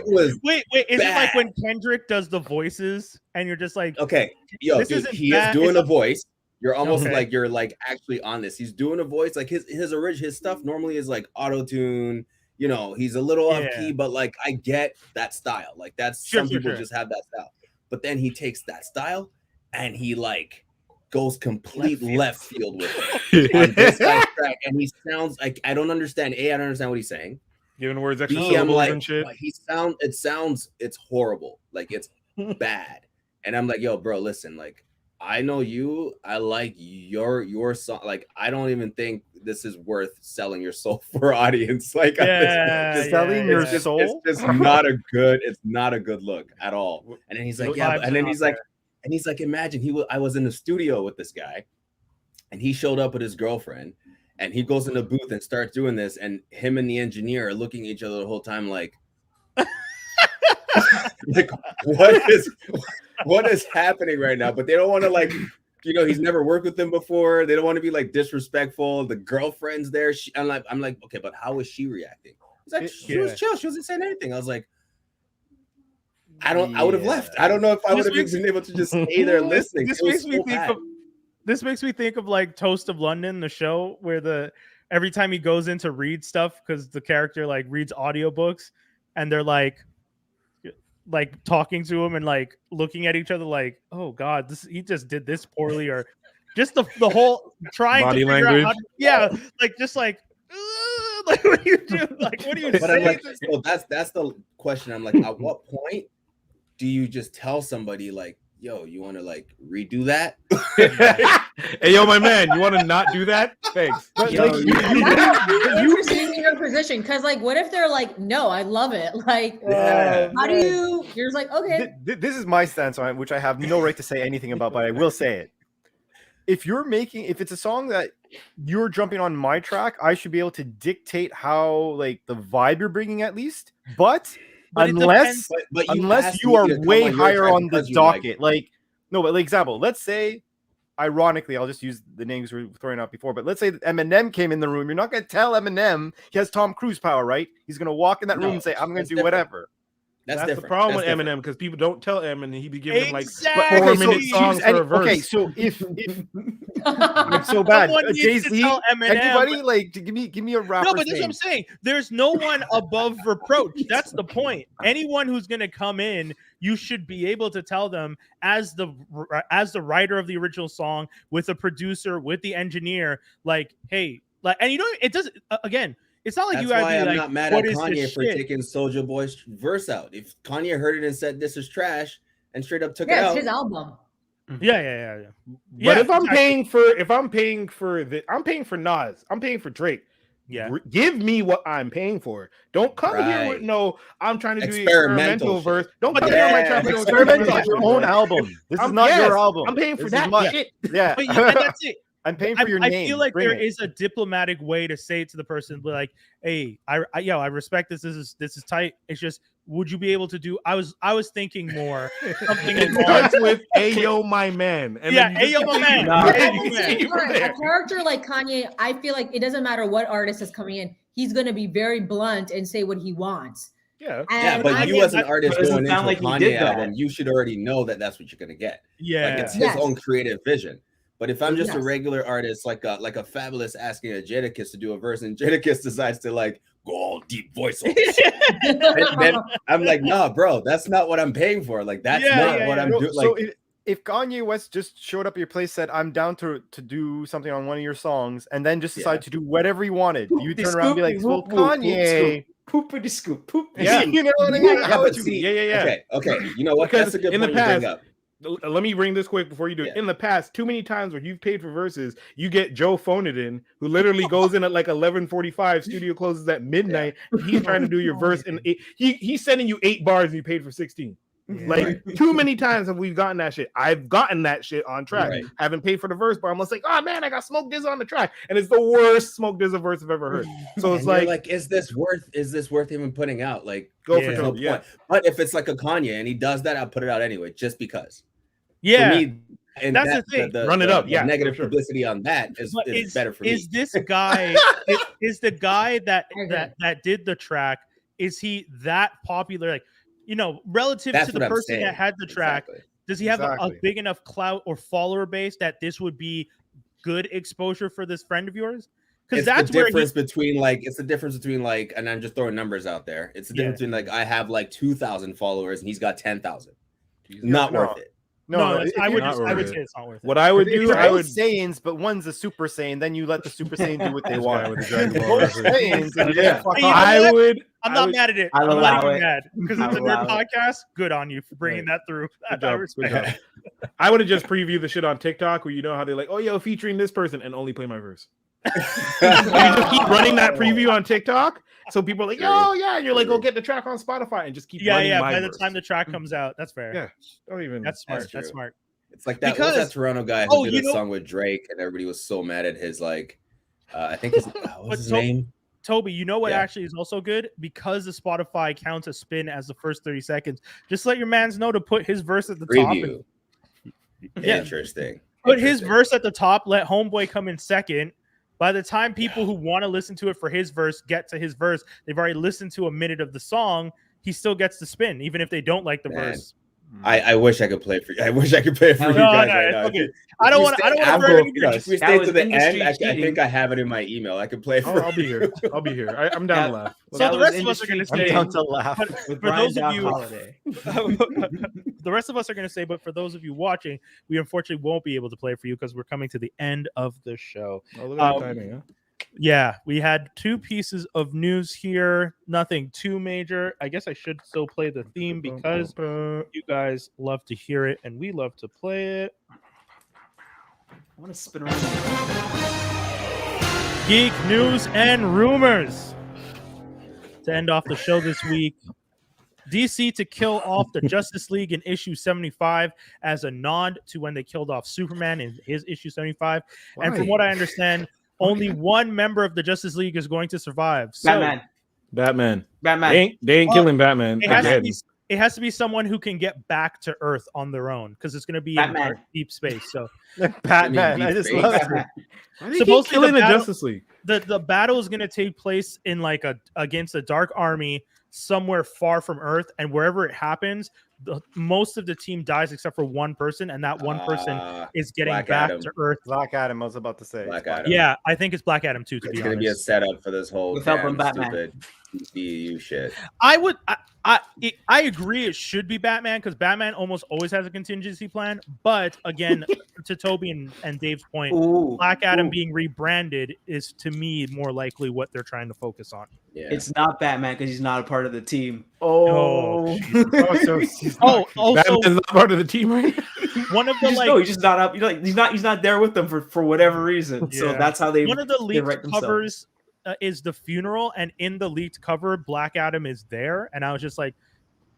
was. Wait, is it like when Kendrick does the voices, and you're just like, okay, yo, dude, he is doing a voice. You're almost like you're like actually on this. He's doing a voice. Like his stuff normally is like auto-tune. You know, he's a little off key, but like I get that style. Like that's some people just have that style. But then he takes that style and he like goes complete left field with it on this guy's track. And he sounds like I don't understand. I don't understand what he's saying. Giving words extra syllables and shit. It's horrible. Like it's bad. And I'm like, yo, bro, listen, like I know you. I like your song. Like I don't even think this is worth selling your soul for audience. Like selling your soul. It's just not a good. It's not a good look at all. And then he's like, and he's like, imagine I was in the studio with this guy, and he showed up with his girlfriend, and he goes in the booth and starts doing this, and him and the engineer are looking at each other the whole time, like. Like what is happening right now? But they don't want to like, you know, he's never worked with them before. They don't want to be like disrespectful. The girlfriend's there. I'm like, okay, but how was she reacting? He's like, she was chill. She wasn't saying anything. I was like, I would have left. I don't know if I would have been able to just stay there listening. This makes me think of like Toast of London, the show where every time he goes in to read stuff because the character like reads audiobooks and they're like talking to him and like looking at each other like, oh god, he just did this poorly, or just the whole trying body to figure language. out like just like like what do you do? Like what do you but say? I'm like, so that's the question. I'm like, at what point do you just tell somebody like, yo, you want to like redo that? Hey, yo, my man, you want to not do that? Thanks. But you're in your position because, like, what if they're like, no, I love it. Like, how do you? You're just like, okay. This is my stance on it, which I have no right to say anything about, but I will say it. If it's a song that you're jumping on my track, I should be able to dictate how like the vibe you're bringing at least, but unless you are way higher on the docket, like example, let's say, ironically, I'll just use the names we were throwing out before, but let's say that Eminem came in the room. You're not going to tell Eminem he has Tom Cruise power, right? He's going to walk in that room and say, I'm going to do whatever. That's the problem with Eminem, because people don't tell Eminem, he be giving like 4-minute songs for a verse. Okay, so if it's so bad, Jay-Z, anybody like give me a rapper. No, but that's what I'm saying. There's no one above reproach. That's the point. Anyone who's going to come in, you should be able to tell them as the writer of the original song, with a producer, with the engineer, like, hey, like, and you know, it doesn't again. It's not like That's you gotta why be I'm like, not mad what at is Kanye this for shit? taking Soulja Boy's verse out. If Kanye heard it and said this is trash and straight up took it Yeah, it's out, his album. Yeah. But if I'm paying for Nas, I'm paying for Drake. Yeah. Give me what I'm paying for. Don't come here with Right. no. I'm trying to do the Experimental experimental verse. shit. Don't come Yeah. here on my trap. with no Experimental on shit, your bro. own album. This is I'm- not yes, your album. I'm paying for This that is my shit. Yeah. But yeah, and that's it. I'm paying for your I name. feel like Bring there it. is a diplomatic way to say it to the person, be like, "Hey, I respect this. This is tight. It's just, would you be able to do?" I was thinking more something. It starts with "Ayo, my man," and Yeah, then you just "Ayo, my keep man." taking it. Nah. Ayo, At my the man. same From time, there. a character like Kanye, I feel like it doesn't matter what artist is coming in, he's gonna be very blunt and say what he wants. Yeah. Yeah, And but I you think as an artist But it doesn't going into sound a like he Kanye did that. album, you should already know that that's what you're gonna get. Yeah. Like it's his Yes. own creative vision. But if I'm just a Yes. regular artist, like a Fabulous asking a Jadakiss to do a verse, and Jadakiss decides to like go all deep voiceovers, then I'm like, nah, bro, that's not what I'm paying for. Like that's not what I'm So, doing. so Like, if Kanye West just showed up at your place, said, "I'm down to do something on one of your songs," and then just decided to do whatever he wanted, you turn around and be like, "Well, Kanye." Poopity scoop, poop. Yeah. You know what I mean? yeah, How but would you- see, Yeah. Okay. You know what? Because That's a good in the point you bring past- up. Let me bring this quick before you do it. Yeah. In the past, too many times where you've paid for verses, you get Joe Phonadin, who literally goes in at like 11:45, studio closes at midnight. He's trying to do your verse, and he's sending you 8 bars, and you paid for 16. Like too many times have we gotten that shit. I've gotten that shit on track. Right. Haven't paid for the verse, but I'm just like, oh man, I got Smoke Dizza on the track, and it's the worst Smoke Dizza verse I've ever heard. So it's And you're like, is this worth even putting out? Like, go Yeah. for there's no Toby. Yeah. point. But if it's like a Kanye and he does that, I'll put it out anyway, just because. Yeah. For me, and That's the thing. Run it up. the Yeah, negative for sure. publicity on that But is better for is me. this guy is the guy that I agree. that did the track? Is he that popular? Like, you know, relative That's to the what I'm person saying. that had the track, Exactly. does he have a Exactly. big enough clout or follower base that this would be good exposure for this friend of yours? Because It's that's the where difference between like, and I'm just throwing numbers out there. It's the difference between like I have like 2,000 followers and he's got 10,000. Not no. worth it. no, if I you're- would not I would worth say it. it's not worth it. What I would if do, you're I both would. Saiyans, but one's a Super Saiyan, then you let the Super Saiyan do what they This guy want. with the Dragon Ball Both reference. Saiyans, and Yeah. fuck Hey, you know off. I would. I'm I not would- mad at it. I'll I'm letting allow you it. mad because I'll it's a allow nerd it. podcast. Good on you for bringing that through. Good I job. respect Good it. job. I would have just previewed the shit on TikTok where you know how they're like, oh, yo, featuring this person and only play my verse. And you just keep running that preview on TikTok. So people are like, oh, yeah. And you're like, go get the track on Spotify and just keep running my By the verse. time the track comes out, that's fair. Yeah. Don't even. That's smart. That's That's true. smart. It's like that. What was Because- that Toronto guy who Oh, did you a know- song with Drake and everybody was so mad at his like, I think his what's his so- name? Toby, you know what Yeah. actually is also good? Because the Spotify counts a spin as the first 30 seconds. Just let your mans know to put his verse at the top. Preview. Yeah. Interesting. Put his Interesting. verse at the top. Let Homeboy come in second. By the time people who want to listen to it for his verse get to his verse, they've already listened to a minute of the song. He still gets the spin, even if they don't like the Man. verse. I wish I could play for you. I wish I could play for No, you No, guys no, right it's now. okay. I don't want to burn any bridges. If we That stay was to the industry end, I cheating. think I have it in my email. I could play for I'll be here. I'll be here. I'm down to laugh. So That the was rest of us are going to industry I'm say, down to laugh. With for Brian those of Doc you- Holiday. the rest of us are going to say, but for those of you watching, we unfortunately won't be able to play for you because we're coming to the end of the show. Oh, look at the timing, huh? Yeah, we had 2 pieces of news here. Nothing too major. I guess I should still play the theme because you guys love to hear it and we love to play it. I want to spin around. Geek news and rumors. To end off the show this week, DC to kill off the Justice League in issue 75 as a nod to when they killed off Superman in his issue 75. And from Why? what I understand, only one member of the Justice League is going to survive. So Batman. They ain't Well, killing Batman. it has, to again. be, it has to be someone who can get back to Earth on their own because it's going to be in Batman. dark, deep space. So Batman. I just love it. Why do they keep supposedly killing the the battle- Justice League? the battle is going to take place in like against a dark army somewhere far from Earth, and wherever it happens, most of the team dies except for one person, and that one person is getting Black back Adam. to Earth. Black Adam, I was about to say. Black Adam. Yeah, I think it's Black Adam too. To It's be gonna be a honest, setup for this whole With help damn from Batman. stupid. DCU shit. I agree it should be Batman because Batman almost always has a contingency plan. But again, to Toby and Dave's point, Black Adam being rebranded is to me more likely what they're trying to focus on. Yeah. It's not Batman because he's not a part of the team. Oh, also Batman's not part of the team, right? One of the he's just not up. He's not there with them for whatever reason. Yeah. So that's how they. One of the leaked covers is the funeral, and in the leaked cover, Black Adam is there, and I was just like,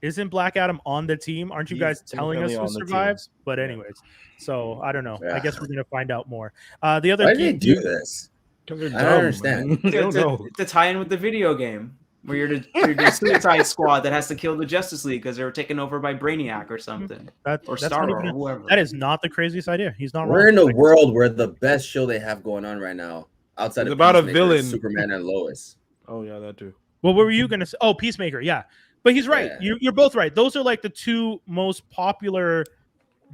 "Isn't Black Adam on the team? Aren't you guys telling us who survives?" But anyways, so I don't know. Yeah. I guess we're gonna find out more. The other why did they do this? I don't understand. To tie in with the video game, where you're the Suicide Squad that has to kill the Justice League because they were taken over by Brainiac or something, or Starro or whoever. That is not the craziest idea. He's not. We're in a world where the best show they have going on right now, outside of about a villain, Superman and Lois. Oh yeah, that too. Well, what were you gonna say? Oh, Peacemaker. Yeah, but he's right. Yeah. You're both right. Those are like the two most popular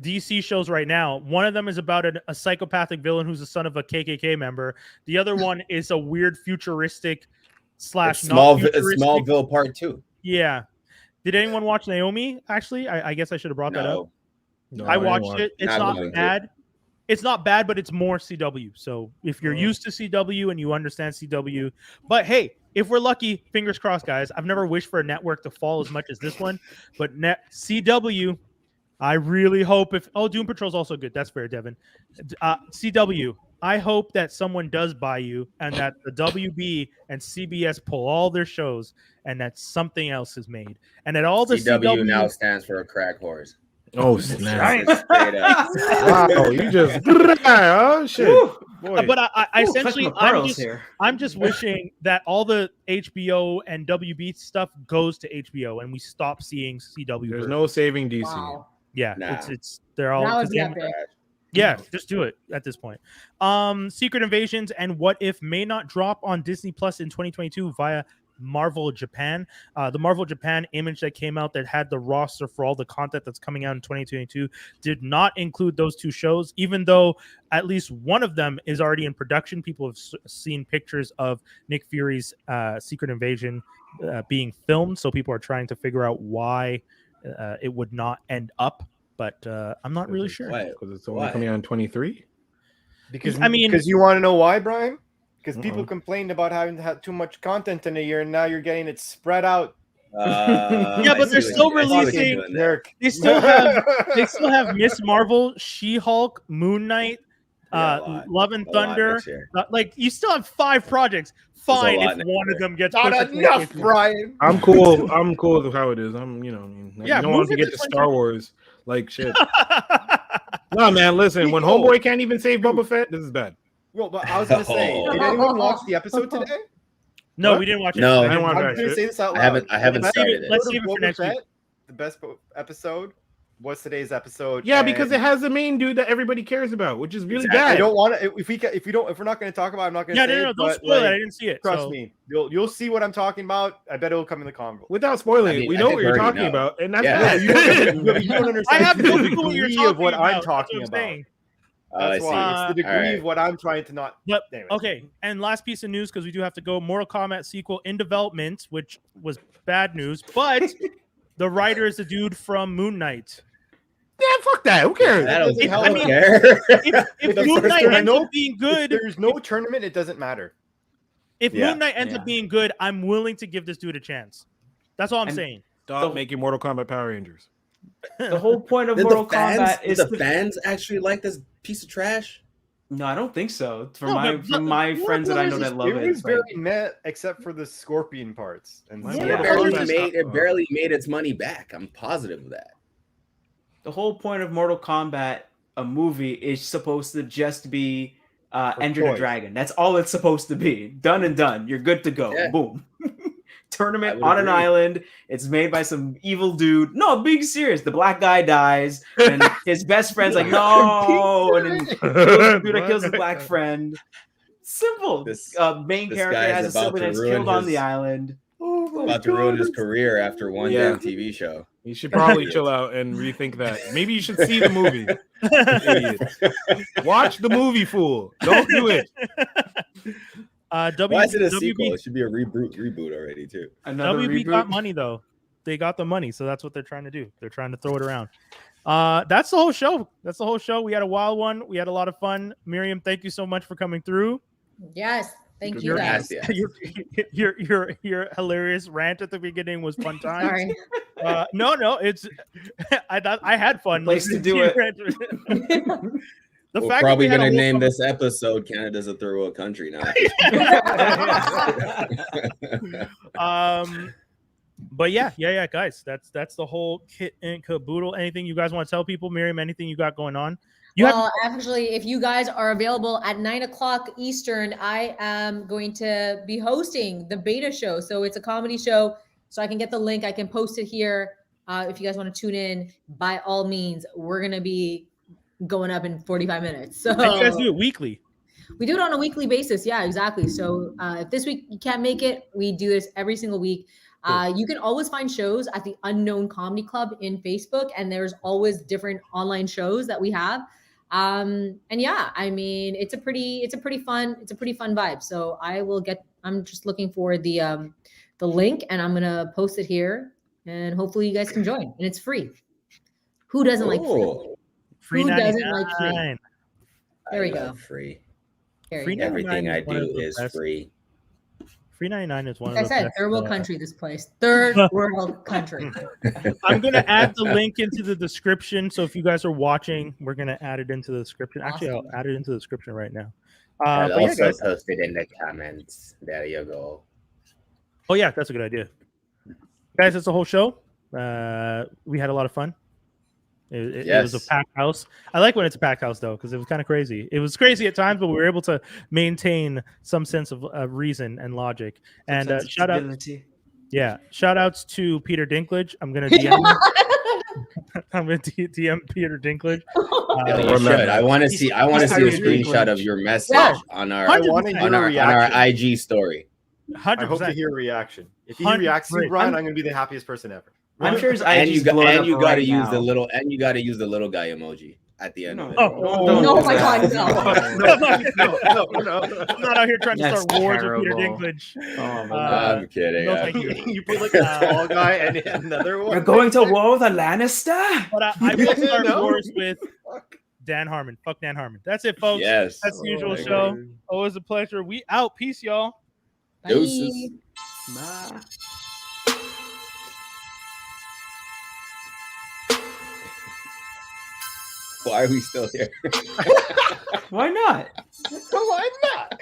DC shows right now. One of them is about a psychopathic villain who's the son of a KKK member. The other one is a weird futuristic / Smallville Part 2. Yeah. Did anyone watch Naomi? Actually, I guess I should have brought that up. No, I watched it. It's not bad. It's not bad, but it's more CW. So if you're used to CW and you understand CW, but hey, if we're lucky, fingers crossed, guys. I've never wished for a network to fall as much as this one, but CW. I really hope Doom Patrol's also good. That's fair, Devin. CW, I hope that someone does buy you and that the WB and CBS pull all their shows and that something else is made. And that all the CW now stands for a crack horse. Oh, snap. Wow, you just... oh, shit. Boy. But I essentially, I'm just wishing that all the HBO and WB stuff goes to HBO and we stop seeing CW. There's no saving DC. Wow. Yeah, they're all yeah, just do it at this point. Secret Invasions and What If may not drop on Disney Plus in 2022 via Marvel Japan. The Marvel Japan image that came out that had the roster for all the content that's coming out in 2022 did not include those two shows, even though at least one of them is already in production. People have seen pictures of Nick Fury's Secret Invasion being filmed, so people are trying to figure out why it would not end up, but I'm not really sure. Because it's only coming out in 23. Because you want to know why, Brian? Because people complained about having to have too much content in a year, and now you're getting it spread out. Yeah, but they're still releasing. They still have Miss Marvel, She-Hulk, Moon Knight, Love and Thunder. Like you still have 5 projects. Fine if one of them gets not enough, Brian. I'm cool. I'm cool with how it is. You don't want to get to Star Wars like shit. No, man, listen. When Homeboy can't even save Boba Fett, this is bad. Well, but I was gonna say, did anyone watch the episode today? No, we didn't watch it. No, I didn't watch it. I haven't started it. Let's save it for next week. The best episode was today's episode. Yeah, because it has the main dude that everybody cares about, which is really bad. I don't want to. If we're not going to talk about it, I'm not going to say it. Don't spoil it. I didn't see it. Trust me. You'll see what I'm talking about. I bet it'll come in the convo. Without spoiling it, we know what you're talking about, and that's bad. You don't understand. I have no clue what you're talking of what I'm talking about. That's why it's the degree of what I'm trying to not. But okay, and last piece of news because we do have to go. Mortal Kombat sequel in development, which was bad news, but the writer is the dude from Moon Knight. Yeah, fuck that. Who cares? I don't care. If Moon Knight ends up being good, if there's no tournament, it doesn't matter. If Moon Knight ends up being good, I'm willing to give this dude a chance. That's all I'm saying. Stop making Mortal Kombat Power Rangers. The whole point of Mortal Kombat is the fans actually like this piece of trash. No, I don't think so. From my friends that I know that love it, it was very net except for the scorpion parts. And it barely made its money back. I'm positive of that. The whole point of Mortal Kombat, a movie, is supposed to just be Enter the Dragon. That's all it's supposed to be. Done and done. You're good to go. Yeah. Boom. Tournament on an island. It's made by some evil dude. No, being serious. The black guy dies, and his best friend's like, no, and then the dude that kills his black friend. Simple. Main character has a sibling that's killed on the island. About to ruin his career after one damn TV show. You should probably chill out and rethink that. Maybe you should see the movie. Watch the movie, fool. Don't do it. Why is it a sequel? It should be a reboot already too. Another WB reboot? got money though. They got the money, so that's what they're trying to do. They're trying to throw it around. That's the whole show. That's the whole show. We had a wild one. We had a lot of fun. Miriam, thank you so much for coming through. Yes, thank you guys. Your hilarious rant at the beginning was fun time. Sorry. No, it's I had fun. Place to do it. We're probably going to name this episode Canada's a third world country now. But yeah, guys, that's the whole kit and caboodle. Anything you guys want to tell people, Miriam? Anything you got going on? Actually, if you guys are available at 9:00 Eastern, I am going to be hosting the beta show. So it's a comedy show. So I can get the link. I can post it here. If you guys want to tune in, by all means, we're going to be going up in 45 minutes. So and you guys do it weekly. We do it on a weekly basis. Yeah, exactly. So if this week you can't make it, we do this every single week. You can always find shows at the Unknown Comedy Club in Facebook, and there's always different online shows that we have. And yeah, I mean, it's a pretty fun vibe. So I'm just looking for the link, and I'm gonna post it here, and hopefully you guys can join. And it's free. Who doesn't like free? Free Who 99. doesn't like free? There we go. Free. Everything I do is free. Free 99 is one like of the I said, best, third world country, this place. Third world country. I'm going to add the link into the description. So if you guys are watching, we're going to add it into the description. Awesome. Actually, I'll add it into the description right now. I'll also post it in the comments. There you go. Oh, yeah, that's a good idea. Guys, it's a whole show. We had a lot of fun. It was a packed house. I like when it's a packed house, though, because it was kind of crazy. It was crazy at times, but we were able to maintain some sense of reason and logic. And shout outs to Peter Dinklage. I'm going to DM I'm going to DM Peter Dinklage. I want to see a screenshot of your message on our IG story. 100%. I hope to hear a reaction. If he reacts to Brian, I'm going to be the happiest person ever. I'm sure his and IG's you got to use now. the little guy emoji at the end of it. No, my God, no. I'm not out here trying to start wars with Peter Dinklage. I'm kidding. No, you put like a small guy and another one. We're going to war with a Lannister? But I will start wars with Dan Harmon. Fuck Dan Harmon. That's it, folks. Yes. That's the usual show. God. Always a pleasure. We out. Peace, y'all. Bye. Deuces. Bye. Why are we still here? Why not? Why not?